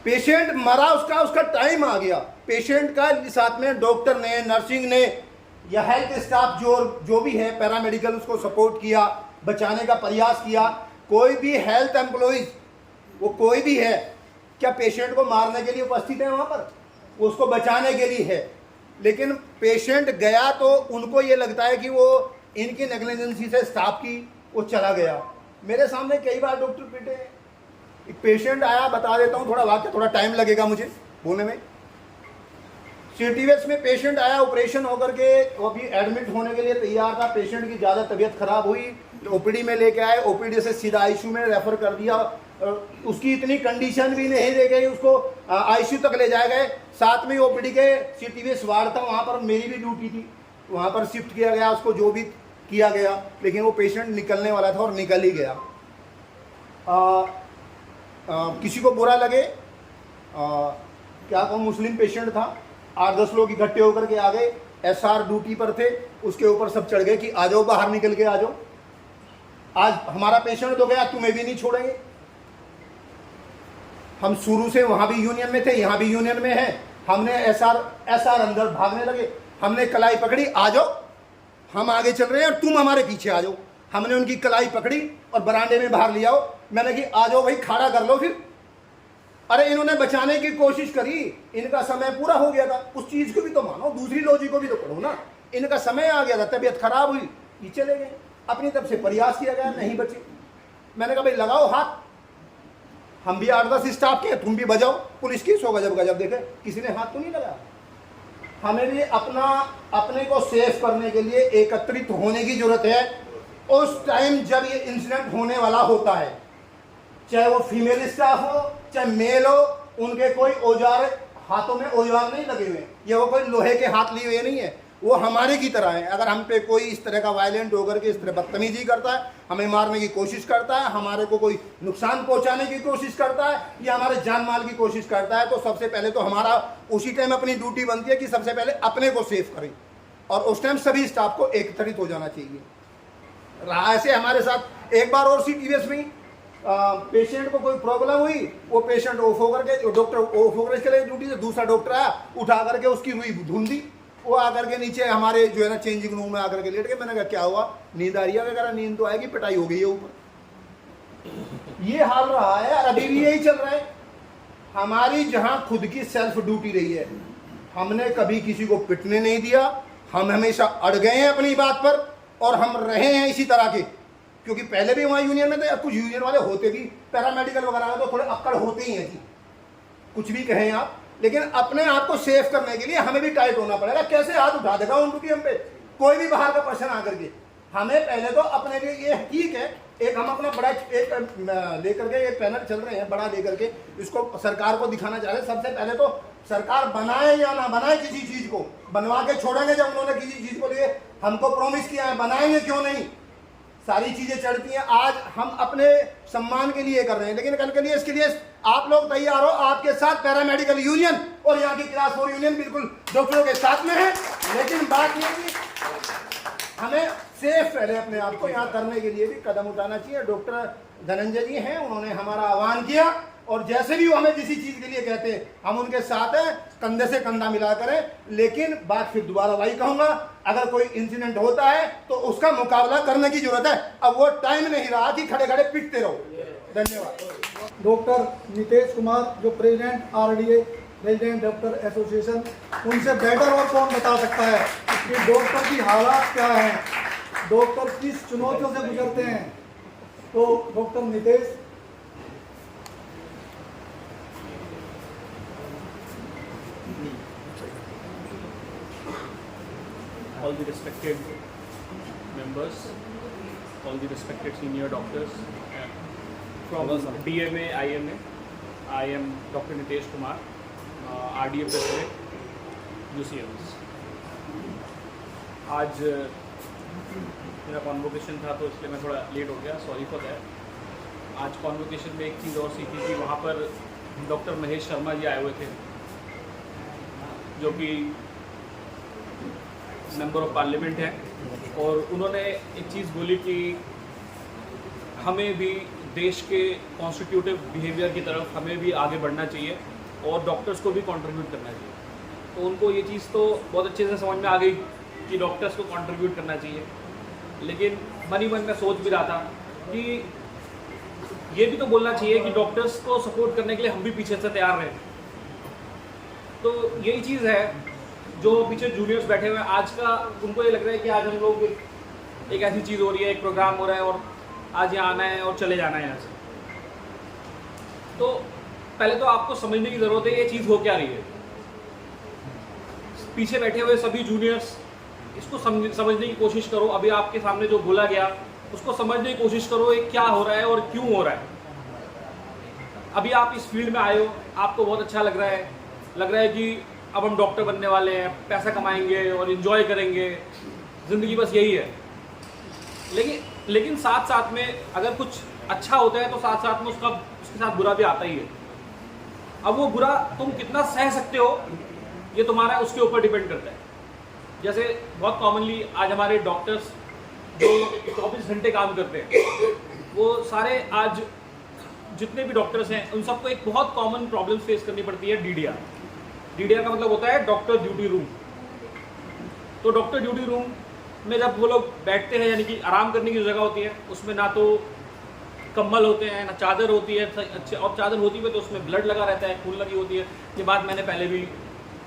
पेशेंट मरा, उसका टाइम आ गया, पेशेंट का साथ में डॉक्टर ने, नर्सिंग ने या हेल्थ स्टाफ जो भी है पैरामेडिकल उसको सपोर्ट किया, बचाने का प्रयास किया। कोई भी हेल्थ एम्प्लॉइज वो कोई भी है क्या पेशेंट को मारने के लिए उपस्थित है वहाँ पर, वो उसको बचाने के लिए है। लेकिन पेशेंट गया तो उनको ये लगता है कि वो इनकी नेग्लिजेंसी से स्टाफ की वो चला गया। मेरे सामने कई बार डॉक्टर पिटे हैं। एक पेशेंट आया, बता देता हूँ थोड़ा वाक्य, थोड़ा टाइम लगेगा मुझे बोलने में। CTS में पेशेंट आया, ऑपरेशन होकर के वो अभी एडमिट होने के लिए तैयार था। पेशेंट की ज़्यादा तबीयत खराब हुई, OPD में लेके आए, OPD से सीधा ICU में रेफर कर दिया। उसकी इतनी कंडीशन भी नहीं दे गई, उसको ICU तक ले जाए गए। साथ में OPD के CTS वार्ड था, वहाँ पर मेरी भी ड्यूटी थी, वहाँ पर शिफ्ट किया गया, उसको जो भी किया गया। लेकिन वो पेशेंट निकलने वाला था और निकल ही गया। किसी को बुरा लगे, क्या कहूँ, मुस्लिम पेशेंट था, 8-10 लोग इकट्ठे होकर के आ गए। SR ड्यूटी पर थे, उसके ऊपर सब चढ़ गए कि आ जाओ, बाहर निकल के आ जाओ, आज हमारा पेशेंट तो गया, तुम्हें भी नहीं छोड़ेंगे। हम शुरू से वहां भी यूनियन में थे, यहाँ भी यूनियन में है। हमने SR अंदर भागने लगे, हमने कलाई पकड़ी, आ जाओ, हम आगे चल रहे हैं और तुम हमारे पीछे आ जाओ। हमने उनकी कलाई पकड़ी और बरामदे में बाहर ले आओ। मैंने कि आ जाओ भाई, खड़ा कर लो फिर। अरे इन्होंने बचाने की कोशिश करी, इनका समय पूरा हो गया था। उस चीज को भी तो मानो, दूसरी लॉजिक को भी तो पढ़ो ना। इनका समय आ गया था, तबीयत खराब हुई, ये चले गए। अपनी तरफ से प्रयास किया गया, नहीं बचे। मैंने कहा भाई लगाओ हाथ, हम भी 8-10 स्टाफ के, तुम भी बजाओ। पुलिस केस होगा जब गजब देखे, किसी ने हाथ तो नहीं लगाया। हमें भी अपने को सेफ करने के लिए एकत्रित होने की जरूरत है। उस टाइम जब ये इंसिडेंट होने वाला होता है, चाहे वो फीमेल स्टाफ हो चाहे मेल हो, उनके कोई औजार, हाथों में औजार नहीं लगे हुए, ये वो कोई लोहे के हाथ लिए हुए नहीं है, वो हमारे की तरह है। अगर हम पे कोई इस तरह का वायलेंट होकर के इस तरह बदतमीजी करता है, हमें मारने की कोशिश करता है, हमारे को कोई नुकसान पहुंचाने की कोशिश करता है या हमारे जान माल की कोशिश करता है, तो सबसे पहले तो हमारा उसी टाइम अपनी ड्यूटी बनती है कि सबसे पहले अपने को सेफ करें। और उस टाइम सभी स्टाफ को एकत्रित हो जाना चाहिए। ऐसे हमारे साथ एक बार और CTS में पेशेंट को कोई प्रॉब्लम हुई, वो पेशेंट ऑफ होकर के, डॉक्टर ऑफ होकर के लिए ड्यूटी से दूसरा डॉक्टर आया, उठा करके उसकी हुई धुंधी, वो आकर के नीचे हमारे जो है ना चेंजिंग रूम में आकर के लेट गए। मैंने कहा क्या हुआ, नींद आ रही है वगैरह? नींद तो आएगी, पिटाई हो गई है ऊपर। ये हाल रहा है, अभी भी यही चल रहा है। हमारी जहां खुद की सेल्फ ड्यूटी रही है, हमने कभी किसी को पिटने नहीं दिया। हम हमेशा अड़ गए हैं अपनी बात पर और हम रहे हैं इसी तरह के, क्योंकि पहले भी वहाँ यूनियन में थे। कुछ यूनियन वाले होते भी पैरामेडिकल वगैरह में तो थोड़े अक्कड़ होते ही हैं जी, कुछ भी कहें आप। लेकिन अपने आप को सेफ करने के लिए हमें भी टाइट होना पड़ेगा। कैसे हाथ उठा देगा उन ड्यूटी हम पे कोई भी बाहर का पर्सन आकर के? हमें पहले तो अपने लिए ये ठीक है, एक हम अपना बड़ा एक लेकर के ये पैनल चल रहे हैं बड़ा लेकर के, इसको सरकार को दिखाना चाह रहे हैं। सबसे पहले तो सरकार बनाए या ना बनाए किसी चीज को, बनवा के छोड़ेंगे जब उन्होंने किसी चीज को लिए हमको प्रॉमिस किया है, बनाएंगे क्यों नहीं। सारी चीजें चलती हैं, आज हम अपने सम्मान के लिए कर रहे हैं, लेकिन कल के लिए इसके लिए आप लोग तैयार हो। आपके साथ पैरामेडिकल यूनियन और यहाँ की क्लास 4 यूनियन बिल्कुल डॉक्टरों के साथ में है। लेकिन बात ये कि हमें सेफ पहले अपने आप को यहाँ करने के लिए भी कदम उठाना चाहिए। डॉक्टर धनंजय जी हैं, उन्होंने हमारा आह्वान किया और जैसे भी वो हमें किसी चीज के लिए कहते हैं हम उनके साथ हैं, कंधे से कंधा मिला करें। लेकिन बात फिर दोबारा वही कहूंगा, अगर कोई इंसिडेंट होता है तो उसका मुकाबला करने की जरूरत है। अब वो टाइम नहीं रहा कि खड़े खड़े पिटते रहो। धन्यवाद। डॉक्टर नितेश कुमार जो president RDA resident doctor association, उनसे बेटर और कौन बता सकता है कि डॉक्टर की हालात क्या है, डॉक्टर किस चुनौतियों से गुजरते हैं। तो doctor Nitesh. all the respected members, all the respected senior doctors from DMA, IMA. I am Dr. Nitesh Kumar, RDA President, UCMS. आज मेरा कॉन्वोकेशन था तो इसलिए मैं थोड़ा लेट हो गया, सॉरी फॉर दैट। आज कॉन्वोकेशन में एक चीज़ और सीखी थी, वहाँ पर डॉक्टर महेश शर्मा जी आए हुए थे जो कि मेंबर ऑफ पार्लियामेंट है, और उन्होंने एक चीज़ बोली कि हमें भी देश के कॉन्स्टिट्यूटिव बिहेवियर की तरफ हमें भी आगे बढ़ना चाहिए और डॉक्टर्स को भी कंट्रीब्यूट करना चाहिए। तो उनको ये चीज़ तो बहुत अच्छे से समझ में आ गई कि डॉक्टर्स को कंट्रीब्यूट करना चाहिए, लेकिन मन ही मन में सोच भी रहा था कि ये भी तो बोलना चाहिए कि डॉक्टर्स को सपोर्ट करने के लिए हम भी पीछे से तैयार रहें। तो यही चीज़ है, जो पीछे जूनियर्स बैठे हुए हैं आज का, उनको ये लग रहा है कि आज हम लोग एक ऐसी चीज़ हो रही है, एक प्रोग्राम हो रहा है और आज यहाँ आना है और चले जाना है यहाँ से। तो पहले तो आपको समझने की ज़रूरत है ये चीज़ हो क्या रही है। पीछे बैठे हुए सभी जूनियर्स इसको समझने की कोशिश करो। अभी आपके सामने जो बोला गया उसको समझने की कोशिश करो, ये क्या हो रहा है और क्यों हो रहा है। अभी आप इस फील्ड में आए हो, आपको बहुत अच्छा लग रहा है कि अब हम डॉक्टर बनने वाले हैं, पैसा कमाएंगे और इन्जॉय करेंगे, ज़िंदगी बस यही है। लेकिन साथ साथ में अगर कुछ अच्छा होता है तो साथ साथ में उसके साथ बुरा भी आता ही है। अब वो बुरा तुम कितना सह सकते हो ये तुम्हारा उसके ऊपर डिपेंड करता है। जैसे बहुत कॉमनली आज हमारे डॉक्टर्स जो 24 घंटे काम करते हैं, वो सारे आज जितने भी डॉक्टर्स हैं उन सबको एक बहुत कॉमन प्रॉब्लम फेस करनी पड़ती है, DDR का मतलब होता है डॉक्टर ड्यूटी रूम। तो डॉक्टर ड्यूटी रूम में जब वो लोग बैठते हैं, यानी कि आराम करने की जगह होती है, उसमें ना तो कंबल होते हैं ना चादर होती है, अच्छे और चादर होती है तो उसमें ब्लड लगा रहता है, खून लगी होती है। ये बात मैंने पहले भी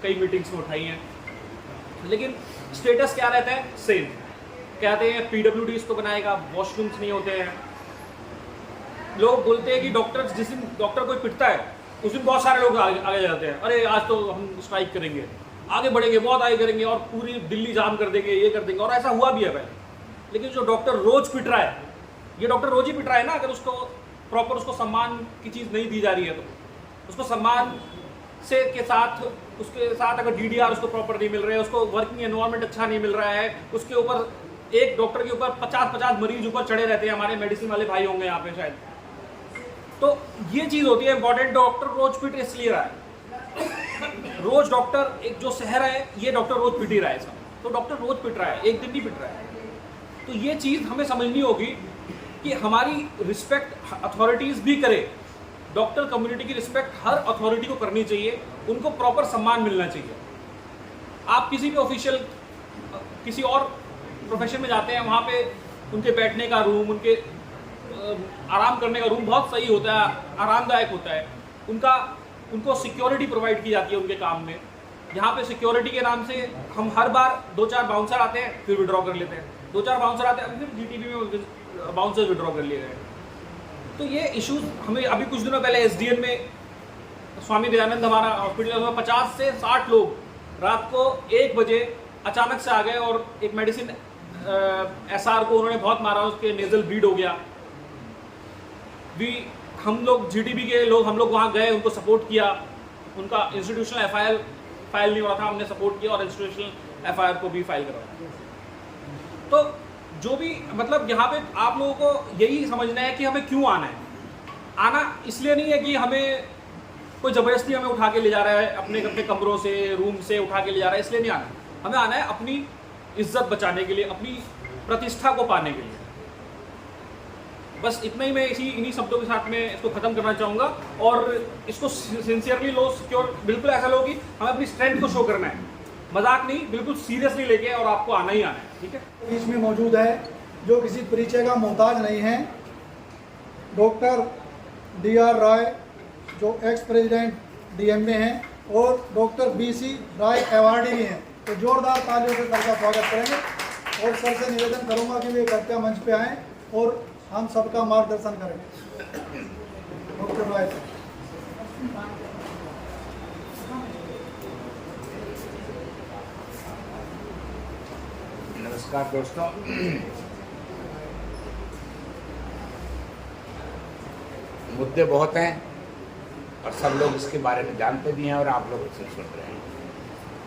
कई मीटिंग्स में उठाई है। लेकिन स्टेटस क्या रहता है, सेम। कहते हैं PWD इसको बनाएगा, वॉशरूम्स नहीं होते हैं। लोग बोलते हैं कि डॉक्टर जिस दिन डॉक्टर कोई पिटता है उस दिन बहुत सारे लोग आगे जाते हैं, अरे आज तो हम स्ट्राइक करेंगे, आगे बढ़ेंगे, बहुत आगे करेंगे और पूरी दिल्ली जाम कर देंगे, ये कर देंगे। और ऐसा हुआ भी है पहले। लेकिन जो डॉक्टर रोज पिट रहा है, ये डॉक्टर रोज ही पिट रहा है ना। अगर उसको प्रॉपर उसको सम्मान की चीज़ नहीं दी जा रही है तो उसको सम्मान से के साथ उसके साथ अगर DDR उसको प्रॉपर नहीं मिल रहे हैं, उसको वर्किंग एनवायरनमेंट अच्छा नहीं मिल रहा है, उसके ऊपर एक डॉक्टर के ऊपर 50-50 मरीज ऊपर चढ़े रहते हैं। हमारे मेडिसिन वाले भाई होंगे यहाँ पे शायद। तो ये चीज़ होती है इंपॉर्टेंट। डॉक्टर रोज पिट इसलिए रहा है, रोज डॉक्टर एक जो शहर है, ये डॉक्टर रोज पिट ही रहा है इसका। तो डॉक्टर रोज पिट रहा है, एक दिन नहीं पिट रहा है। तो ये चीज़ हमें समझनी होगी कि हमारी रिस्पेक्ट अथॉरिटीज़ भी करे। डॉक्टर कम्युनिटी की रिस्पेक्ट हर अथॉरिटी को करनी चाहिए, उनको प्रॉपर सम्मान मिलना चाहिए। आप किसी भी ऑफिशियल किसी और प्रोफेशन में जाते हैं, वहाँ पे उनके बैठने का रूम, उनके आराम करने का रूम बहुत सही होता है, आरामदायक होता है। उनको सिक्योरिटी प्रोवाइड की जाती है उनके काम में। यहाँ पे सिक्योरिटी के नाम से हम हर बार 2-4 बाउंसर आते हैं फिर विड्रॉ कर लेते हैं, 2-4 बाउंसर आते हैं फिर GTB में बाउंसर विड्रॉ कर लिए गए। तो ये इश्यूज हमें अभी कुछ दिनों पहले SDN में स्वामी दयानंद हमारा हॉस्पिटल में 50 से 60 लोग रात को 1 बजे अचानक से आ गए और एक मेडिसिन SR को उन्होंने बहुत मारा, उसके नेजल ब्लीड हो गया। हम लोग GDB के लोग हम लोग वहाँ गए, उनको सपोर्ट किया, उनका इंस्टीट्यूशनल FIR फाइल नहीं हो रहा था, हमने सपोर्ट किया और इंस्टीट्यूशनल FIR को भी फाइल करवाया। तो जो भी मतलब यहाँ पे आप लोगों को यही समझना है कि हमें क्यों आना है। आना इसलिए नहीं है कि हमें कोई ज़बरदस्ती हमें उठा के ले जा रहा है, अपने अपने कमरों से रूम से उठा के ले जा रहा है, इसलिए नहीं आना। हमें आना है अपनी इज्जत बचाने के लिए, अपनी प्रतिष्ठा को पाने के लिए। बस इतना ही मैं इन्हीं शब्दों के साथ में इसको ख़त्म करना चाहूँगा। और इसको सिंसियरली लो, सिक्योर, बिल्कुल ऐसा लो कि हमें अपनी स्ट्रेंथ को शो करना है, मजाक नहीं, बिल्कुल सीरियसली लेके, और आपको आना ही आना है, ठीक है। बीच में मौजूद है जो किसी परिचय का मोहताज नहीं है, डॉक्टर DR राय जो एक्स प्रेसिडेंट DMA हैं और डॉक्टर BC राय अवार्डी भी हैं। तो जोरदार तालियों से सबका स्वागत करेंगे और सर से निवेदन करूंगा कि वे इकट्ठा मंच पे आएँ और हम सबका मार्गदर्शन करेंगे। डॉक्टर राय नमस्कार दोस्तों, मुद्दे बहुत हैं और सब लोग इसके बारे में जानते भी हैं और आप लोग इसे सुन रहे हैं।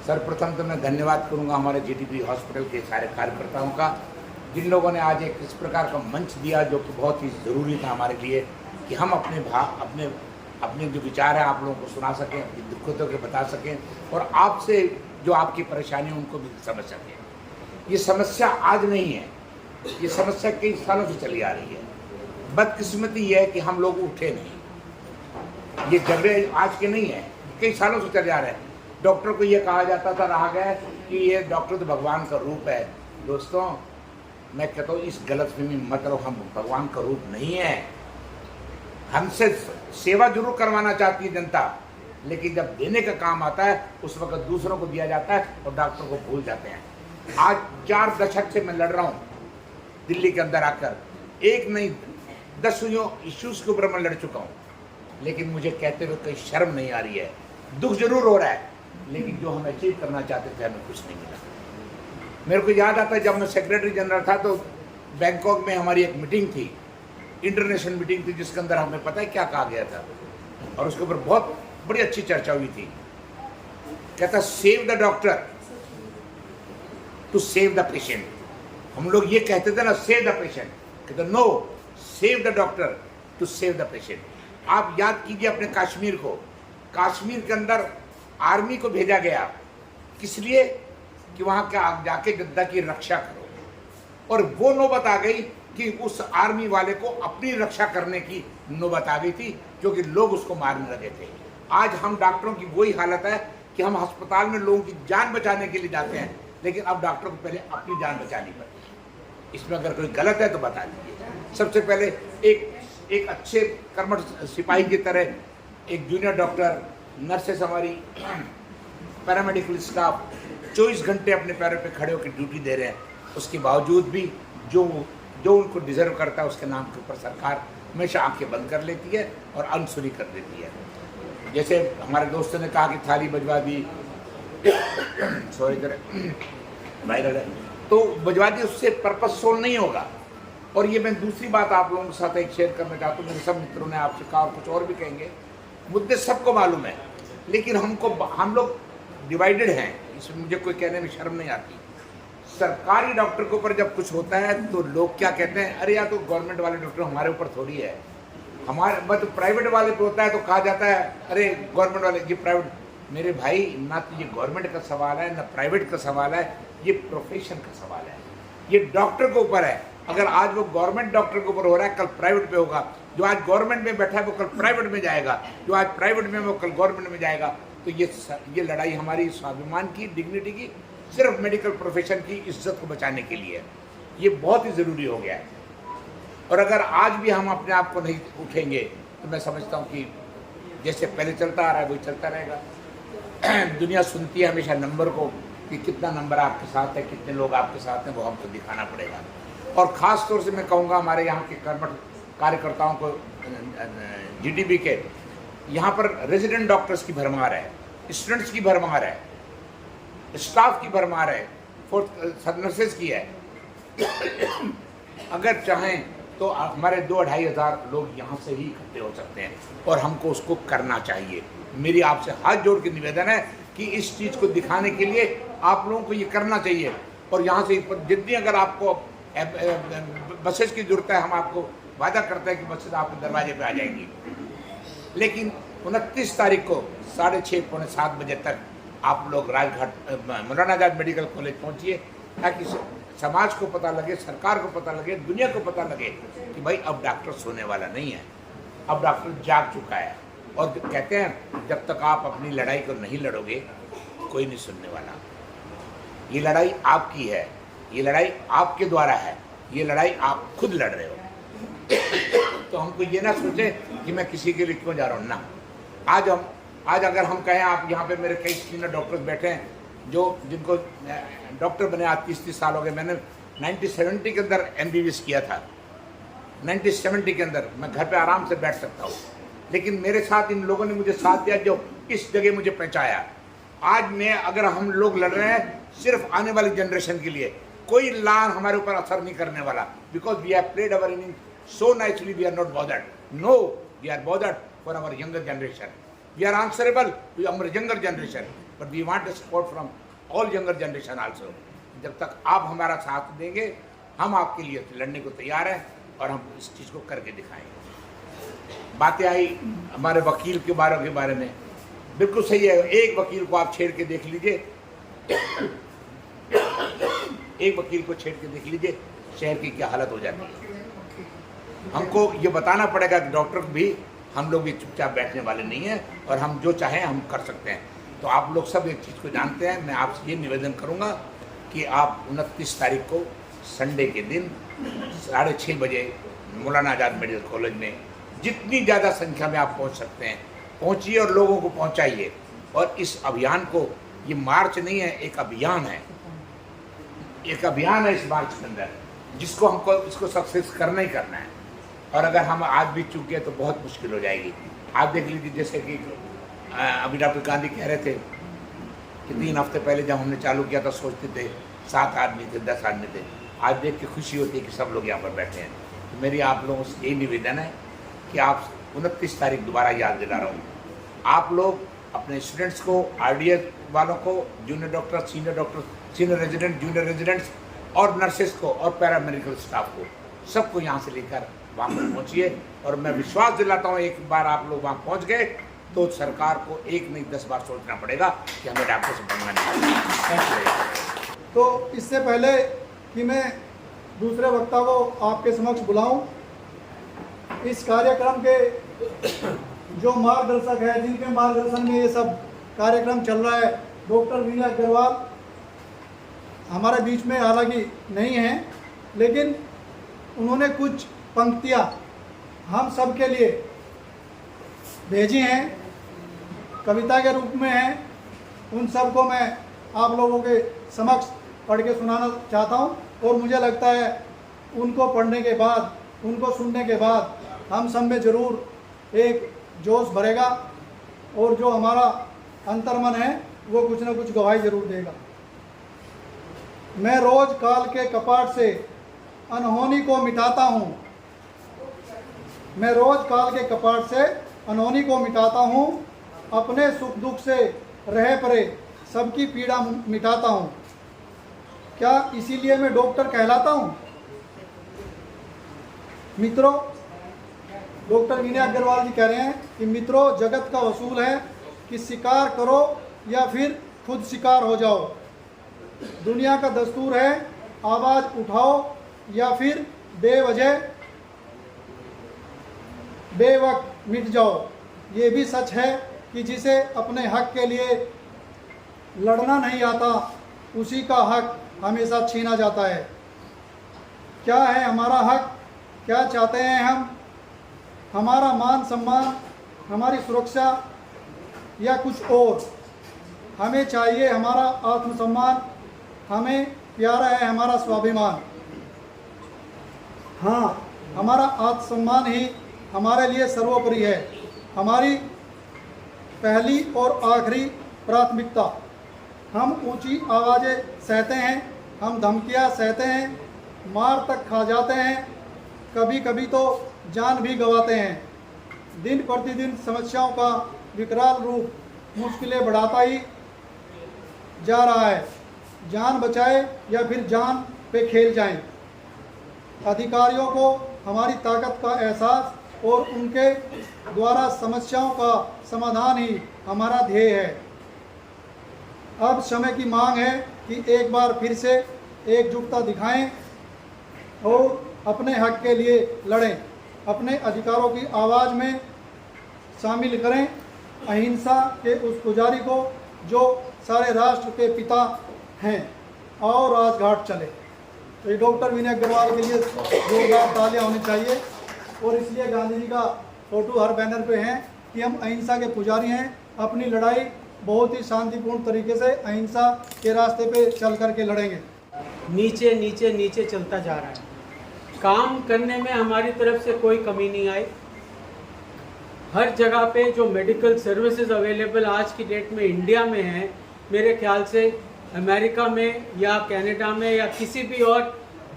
सर्वप्रथम तो मैं धन्यवाद करूंगा हमारे GDB हॉस्पिटल के सारे कार्यकर्ताओं का, जिन लोगों ने आज एक इस प्रकार का मंच दिया जो कि बहुत ही ज़रूरी था हमारे लिए, कि हम अपने जो विचार हैं आप लोगों को सुना सकें, अपनी दिक्कतों के बता सकें और आपसे जो आपकी परेशानी है उनको भी समझ सकें। ये समस्या आज नहीं है, ये समस्या कई सालों से चली आ रही है। बदकिस्मती ये है कि हम लोग उठे नहीं। ये झगड़े आज के नहीं है, कई सालों से चले आ रहे हैं। डॉक्टर को ये कहा जाता था, रहा गया कि ये डॉक्टर तो भगवान का रूप है। दोस्तों, मैं कहता हूँ इस गलतफहमी मत रहो, हम भगवान का रूप नहीं है। हमसे सेवा जरूर करवाना चाहती है जनता, लेकिन जब देने का काम आता है उस वक्त दूसरों को दिया जाता है और डॉक्टर को भूल जाते हैं। आज 4 दशक से मैं लड़ रहा हूँ दिल्ली के अंदर आकर, एक नहीं 10 इश्यूज के ऊपर मैं लड़ चुका हूँ, लेकिन मुझे कहते हुए कोई शर्म नहीं आ रही है। दुख जरूर हो रहा है, लेकिन जो हम अचीव करना चाहते थे हमें कुछ नहीं मिला। मेरे को याद आता है जब मैं सेक्रेटरी जनरल था तो बैंकॉक में हमारी एक मीटिंग थी, इंटरनेशनल मीटिंग थी, जिसके अंदर हमें पता है क्या कहा गया था और उसके ऊपर बहुत बड़ी अच्छी चर्चा हुई थी। कहता save the doctor to save the patient. हम लोग ये कहते थे ना, सेव द पेशेंट, कहते no, save the doctor to save the patient. आप याद कीजिए अपने कश्मीर को, कश्मीर के अंदर आर्मी को भेजा गया, किस लिए? कि वहाँ का जाके जनता की रक्षा करो। और वो नौबत आ गई कि उस आर्मी वाले को अपनी रक्षा करने की नौबत आ गई थी, क्योंकि लोग उसको मारने लगे थे। आज हम डॉक्टरों की वही हालत है कि हम अस्पताल में लोगों की जान बचाने के लिए जाते हैं, लेकिन अब डॉक्टर को पहले अपनी जान बचानी पड़ती है। इसमें अगर कोई गलत है तो बता दीजिए। सबसे पहले एक अच्छे कर्मठ सिपाही की तरह एक जूनियर डॉक्टर, नर्सेस, हमारी पैरामेडिकल स्टाफ 24 घंटे अपने पैरों पे खड़े होकर ड्यूटी दे रहे हैं। उसके बावजूद भी जो उनको डिजर्व करता है उसके नाम के ऊपर सरकार हमेशा आंखें बंद कर लेती है और अनसुनी कर देती है। जैसे हमारे दोस्तों ने कहा कि थाली बजवा दी, सॉरी वायरल है, तो बजवा दी, उससे पर्पस सोल्व नहीं होगा। और ये मैं दूसरी बात आप लोगों के साथ एक शेयर करना चाहता हूँ। मेरे सब मित्रों ने आपसे कहा और कुछ और भी कहेंगे, मुद्दे सबको मालूम है, लेकिन हम लोग डिवाइडेड हैं। इसमें मुझे कोई कहने में शर्म नहीं आती। सरकारी डॉक्टर के ऊपर जब कुछ होता है तो लोग क्या कहते हैं, अरे यार तो गवर्नमेंट वाले डॉक्टर हमारे ऊपर थोड़ी है, हमारे मतलब प्राइवेट वाले पे होता है तो कहा जाता है अरे गवर्नमेंट वाले, ये प्राइवेट। मेरे भाई, ना तो ये गवर्नमेंट का सवाल है ना प्राइवेट का सवाल है, ये प्रोफेशन का सवाल है, ये डॉक्टर के ऊपर है। अगर आज वो गवर्नमेंट डॉक्टर के ऊपर हो रहा है, कल प्राइवेट पे होगा। जो आज गवर्नमेंट में बैठा है वो कल प्राइवेट में जाएगा, जो आज प्राइवेट में वो कल गवर्नमेंट में जाएगा। तो ये लड़ाई हमारी स्वाभिमान की, डिग्निटी की, सिर्फ मेडिकल प्रोफेशन की इज्जत को बचाने के लिए, ये बहुत ही ज़रूरी हो गया है। और अगर आज भी हम अपने आप को नहीं उठेंगे तो मैं समझता हूँ कि जैसे पहले चलता आ रहा है वही चलता रहेगा। दुनिया सुनती है हमेशा नंबर को, कि कितना नंबर आपके साथ है, कितने लोग आपके साथ हैं, वो हमको दिखाना पड़ेगा। और ख़ास तौर से मैं कहूँगा हमारे यहाँ के कर्मठ कार्यकर्ताओं को, GDB के, यहाँ पर रेजिडेंट डॉक्टर्स की भरमार है, स्टूडेंट्स की भरमार है, स्टाफ की भरमार है, नर्सेस की है। अगर चाहें तो हमारे 2-2.5 हज़ार लोग यहाँ से ही इकट्ठे हो सकते हैं और हमको उसको करना चाहिए। मेरी आपसे हाथ जोड़ के निवेदन है कि इस चीज़ को दिखाने के लिए आप लोगों को ये करना चाहिए। और यहाँ से जितनी अगर आपको बसेस की जरूरत है, हम आपको वादा करते हैं कि बसेस आपके दरवाजे पे आ जाएंगी। लेकिन 29 तारीख को 6:30-7 बजे तक आप लोग राजघाट मौलाना आज़ाद मेडिकल कॉलेज पहुँचिए, ताकि समाज को पता लगे, सरकार को पता लगे, दुनिया को पता लगे कि भाई अब डॉक्टर सोने वाला नहीं है, अब डॉक्टर जाग चुका है। और कहते हैं जब तक आप अपनी लड़ाई को नहीं लड़ोगे कोई नहीं सुनने वाला। ये लड़ाई आपकी है, ये लड़ाई आपके द्वारा है, ये लड़ाई आप खुद लड़ रहे हो। तो हमको ये ना सोचे कि मैं किसी के लिए क्यों जा रहा हूँ ना। आज अगर हम कहें, आप यहाँ पे मेरे कई सीनियर डॉक्टर्स बैठे हैं जो जिनको डॉक्टर बने आज 30 साल हो गए। मैंने 1970 के अंदर MBBS किया था। 1970 के अंदर मैं घर पे आराम से बैठ सकता हूँ, लेकिन मेरे साथ इन लोगों ने मुझे साथ दिया जो इस जगह मुझे पहुँचाया। आज मैं अगर हम लोग लड़ रहे हैं सिर्फ आने वाली जनरेशन के लिए, कोई लान हमारे ऊपर असर नहीं करने वाला, because we have played our inning so nicely, we are not bothered. No, we are bothered for our younger generation, we are answerable to our younger generation, but we want support from all younger generation also. जब तक आप हमारा साथ देंगे, हम आपके लिए लड़ने को तैयार हैं और हम इस चीज़ को करके दिखाएंगे। बातें आई हमारे वकील के बारे में, बिल्कुल सही है। एक वकील को आप छेड़ के देख लीजिए, एक वकील को छेड़ के देख लीजिए शहर की क्या हालत हो जाती है। हमको ये बताना पड़ेगा कि डॉक्टर भी, हम लोग भी चुपचाप बैठने वाले नहीं हैं और हम जो चाहें हम कर सकते हैं। तो आप लोग सब एक चीज़ को जानते हैं। मैं आपसे ये निवेदन करूंगा कि आप 29 तारीख को संडे के दिन 6:30 बजे मौलाना आज़ाद मेडिकल कॉलेज में जितनी ज़्यादा संख्या में आप पहुंच सकते हैं पहुंचिए और लोगों को पहुंचाइए। और इस अभियान को, ये मार्च नहीं है, एक अभियान है, एक अभियान है इस मार्च के अंदर, जिसको हमको इसको सक्सेस करना ही करना है। और अगर हम आज भी चूक गए तो बहुत मुश्किल हो जाएगी। आप देख लीजिए, जैसे कि अभी डॉक्टर गांधी कह रहे थे कि 3 हफ्ते पहले जब हमने चालू किया था सोचते थे 7 आदमी थे, 10 आदमी थे। आज देख के खुशी होती है कि सब लोग यहाँ पर बैठे हैं। तो मेरी आप लोगों से यही निवेदन है कि आप 29 तारीख दोबारा याद दिला रहा हूँ, आप लोग अपने स्टूडेंट्स को, RDS वालों को, junior doctor, senior resident, junior residents और नर्सेस को और पैरामेडिकल स्टाफ को, सबको यहाँ से लेकर वहाँ पर पहुँचिए। और मैं विश्वास दिलाता हूँ, एक बार आप लोग वहाँ पहुँच गए तो सरकार को 1 नहीं 10 बार सोचना पड़ेगा कि हमें डॉक्टर से बनना नहीं। तो इससे पहले कि मैं दूसरे वक्ता को आपके समक्ष बुलाऊं, इस कार्यक्रम के जो मार्गदर्शक है, जिनके मार्गदर्शन में ये सब कार्यक्रम चल रहा है, डॉक्टर विनय अग्रवाल हमारे बीच में हालांकि नहीं है, लेकिन उन्होंने कुछ पंक्तियाँ हम सब के लिए भेजी हैं, कविता के रूप में हैं। उन सब को मैं आप लोगों के समक्ष पढ़ के सुनाना चाहता हूं। और मुझे लगता है उनको पढ़ने के बाद, उनको सुनने के बाद हम सब में ज़रूर एक जोश भरेगा और जो हमारा अंतर्मन है वो कुछ ना कुछ गवाही ज़रूर देगा। मैं रोज़ काल के कपाट से अनहोनी को मिटाता हूँ, मैं रोज़ काल के कपाट से अनहोनी को मिटाता हूँ, अपने सुख दुख से रह परे सबकी पीड़ा मिटाता हूँ। क्या इसीलिए मैं डॉक्टर कहलाता हूँ? मित्रों, डॉक्टर विनय अग्रवाल जी कह रहे हैं कि मित्रों, जगत का वसूल है कि शिकार करो या फिर खुद शिकार हो जाओ। दुनिया का दस्तूर है आवाज़ उठाओ या फिर बेवजह बेवक्त मिट जाओ। ये भी सच है कि जिसे अपने हक के लिए लड़ना नहीं आता, उसी का हक हमेशा छीना जाता है। क्या है हमारा हक? क्या चाहते हैं हम? हमारा मान सम्मान, हमारी सुरक्षा या कुछ और? हमें चाहिए हमारा आत्मसम्मान, हमें प्यारा है हमारा स्वाभिमान। हाँ, हमारा आत्मसम्मान ही हमारे लिए सर्वोपरि है, हमारी पहली और आखिरी प्राथमिकता। हम ऊंची आवाज़ें सहते हैं, हम धमकियां सहते हैं, मार तक खा जाते हैं, कभी कभी तो जान भी गंवाते हैं। दिन प्रतिदिन समस्याओं का विकराल रूप मुश्किलें बढ़ाता ही जा रहा है। जान बचाए या फिर जान पे खेल जाएं। अधिकारियों को हमारी ताकत का एहसास और उनके द्वारा समस्याओं का समाधान ही हमारा ध्येय है। अब समय की मांग है कि एक बार फिर से एकजुटता दिखाएं और अपने हक के लिए लड़ें। अपने अधिकारों की आवाज़ में शामिल करें अहिंसा के उस पुजारी को जो सारे राष्ट्र के पिता हैं, और राजघाट चले। तो ये डॉक्टर विनय अग्रवाल के लिए जोरदार तालियां होनी चाहिए। और इसलिए गांधी जी का फोटो हर बैनर पे है कि हम अहिंसा के पुजारी हैं। अपनी लड़ाई बहुत ही शांतिपूर्ण तरीके से अहिंसा के रास्ते पे चल करके लड़ेंगे। नीचे नीचे नीचे चलता जा रहा है। काम करने में हमारी तरफ से कोई कमी नहीं आई। हर जगह पे जो मेडिकल सर्विसेज अवेलेबल आज की डेट में इंडिया में है, मेरे ख्याल से अमेरिका में या कनाडा में या किसी भी और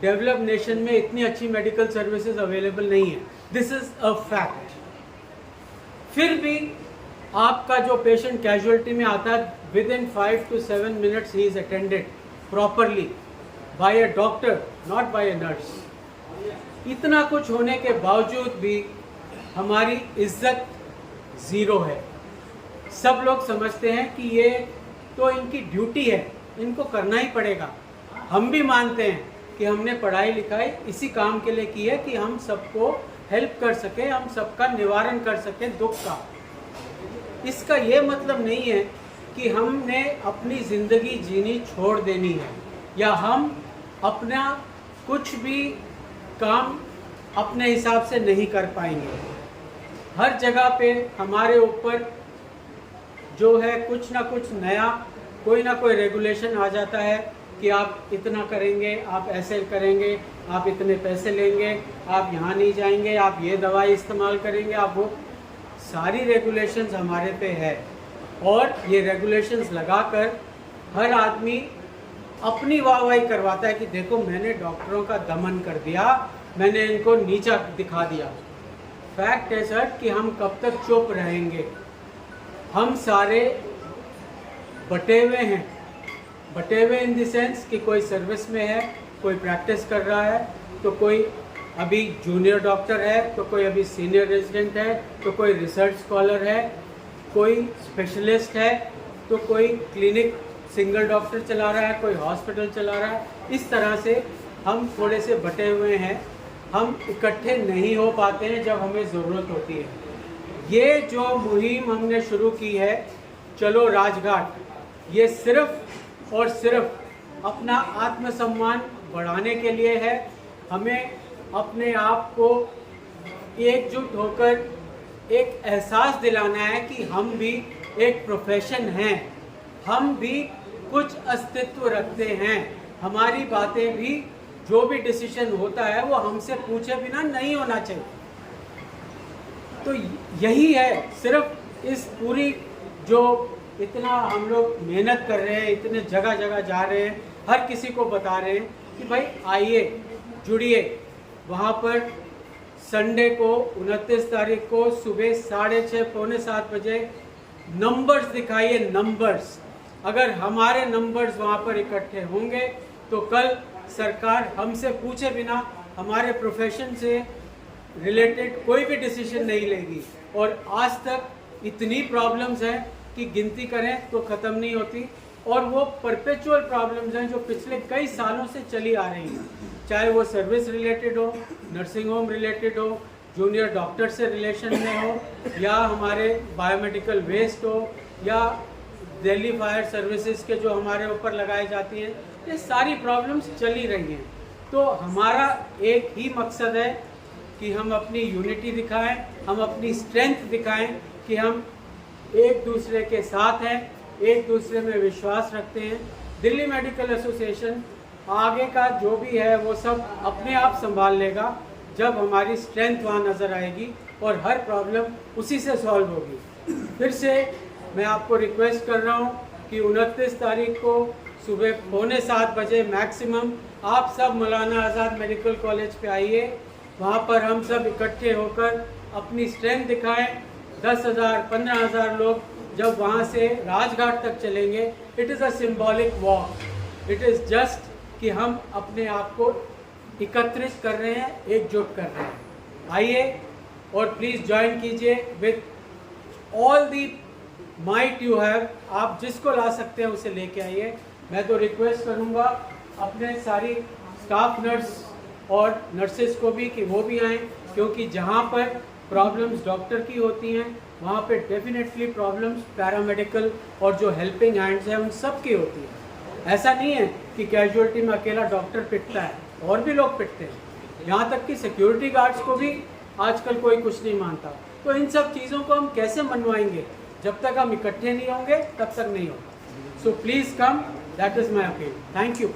डेवलप नेशन में इतनी अच्छी मेडिकल सर्विसेज अवेलेबल नहीं है। This is a fact. फिर भी आपका जो पेशेंट कैजुअलिटी में आता है, within 5 to 7 minutes he is attended properly by a doctor, not by a nurse. इतना कुछ होने के बावजूद भी हमारी इज्जत ज़ीरो है। सब लोग समझते हैं कि ये तो इनकी ड्यूटी है, इनको करना ही पड़ेगा। हम भी मानते हैं कि हमने पढ़ाई लिखाई इसी काम के लिए की है कि हम सबको हेल्प कर सकें, हम सबका निवारण कर सकें दुख का। इसका ये मतलब नहीं है कि हमने अपनी ज़िंदगी जीनी छोड़ देनी है या हम अपना कुछ भी काम अपने हिसाब से नहीं कर पाएंगे। हर जगह पे हमारे ऊपर जो है कुछ ना कुछ नया, कोई ना कोई रेगुलेशन आ जाता है कि आप इतना करेंगे, आप ऐसे करेंगे, आप इतने पैसे लेंगे, आप यहाँ नहीं जाएंगे, आप ये दवाई इस्तेमाल करेंगे, आप वो सारी रेगुलेशंस हमारे पे है। और ये रेगुलेशंस लगाकर हर आदमी अपनी वाहवाही करवाता है कि देखो मैंने डॉक्टरों का दमन कर दिया, मैंने इनको नीचा दिखा दिया। फैक्ट है सर कि हम कब तक चुप रहेंगे। हम सारे बटे हुए हैं, बटे हुए इन द सेंस कि कोई सर्विस में है, कोई प्रैक्टिस कर रहा है, तो कोई अभी जूनियर डॉक्टर है, तो कोई अभी सीनियर रेजिडेंट है, तो कोई रिसर्च स्कॉलर है, कोई स्पेशलिस्ट है, तो कोई क्लिनिक सिंगल डॉक्टर चला रहा है, कोई हॉस्पिटल चला रहा है। इस तरह से हम थोड़े से बटे हुए हैं। हम इकट्ठे नहीं हो पाते हैं जब हमें ज़रूरत होती है। ये जो मुहिम हमने शुरू की है चलो राजघाट, ये सिर्फ और सिर्फ अपना आत्मसम्मान बढ़ाने के लिए है। हमें अपने आप को एकजुट होकर एक एहसास दिलाना है कि हम भी एक प्रोफेशन हैं, हम भी कुछ अस्तित्व रखते हैं। हमारी बातें भी, जो भी डिसीजन होता है वो हमसे पूछे बिना नहीं होना चाहिए। तो यही है, सिर्फ इस पूरी जो इतना हम लोग मेहनत कर रहे हैं, इतने जगह जगह जा रहे हैं, हर किसी को बता रहे हैं कि भाई आइए, जुड़िए। वहाँ पर संडे को 29 तारीख को सुबह 6:30 पौने 7 बजे नंबर्स दिखाइए, नंबर्स। अगर हमारे नंबर्स वहाँ पर इकट्ठे होंगे तो कल सरकार हमसे पूछे बिना हमारे प्रोफेशन से रिलेटेड कोई भी डिसीजन नहीं लेगी। और आज तक इतनी प्रॉब्लम्स हैं कि गिनती करें तो ख़त्म नहीं होती, और वो परपेचुअल प्रॉब्लम्स हैं जो पिछले कई सालों से चली आ रही हैं, चाहे वो सर्विस रिलेटेड हो, नर्सिंग होम रिलेटेड हो, जूनियर डॉक्टर से रिलेशन में हो, या हमारे बायोमेडिकल वेस्ट हो, या दिल्ली फायर सर्विसेज के जो हमारे ऊपर लगाई जाती हैं। ये सारी प्रॉब्लम्स चली रही हैं। तो हमारा एक ही मकसद है कि हम अपनी यूनिटी दिखाएं, हम अपनी स्ट्रेंथ दिखाएं कि हम एक दूसरे के साथ हैं, एक दूसरे में विश्वास रखते हैं। दिल्ली मेडिकल एसोसिएशन आगे का जो भी है वो सब अपने आप संभाल लेगा जब हमारी स्ट्रेंथ वहाँ नज़र आएगी और हर प्रॉब्लम उसी से सॉल्व होगी। फिर से मैं आपको रिक्वेस्ट कर रहा हूँ कि 29 तारीख को सुबह पौने 7 बजे मैक्सिमम आप सब मौलाना आज़ाद मेडिकल कॉलेज पे आइए, वहाँ पर हम सब इकट्ठे होकर अपनी स्ट्रेंथ दिखाएं। 10,000 15,000 लोग जब वहाँ से राजघाट तक चलेंगे, it is a symbolic walk, it is just कि हम अपने आप को एकत्रित कर रहे हैं, एकजुट कर रहे हैं। आइए और प्लीज़ ज्वाइन कीजिए with all the might you have. आप जिसको ला सकते हैं उसे लेके आइए। मैं तो रिक्वेस्ट करूँगा अपने सारी स्टाफ नर्स और नर्सेस को भी कि वो भी आएँ, क्योंकि जहाँ पर प्रॉब्लम्स डॉक्टर की होती हैं वहाँ पे डेफिनेटली प्रॉब्लम्स पैरामेडिकल और जो हेल्पिंग हैंड्स हैं उन सब की होती है। ऐसा नहीं है कि कैजुअल्टी में अकेला डॉक्टर पिटता है, और भी लोग पिटते हैं। यहाँ तक कि सिक्योरिटी गार्ड्स को भी आजकल कोई कुछ नहीं मानता। तो इन सब चीज़ों को हम कैसे मनवाएंगे? जब तक हम इकट्ठे नहीं होंगे तब तक नहीं होगा। So please come, that is my appeal. Thank you.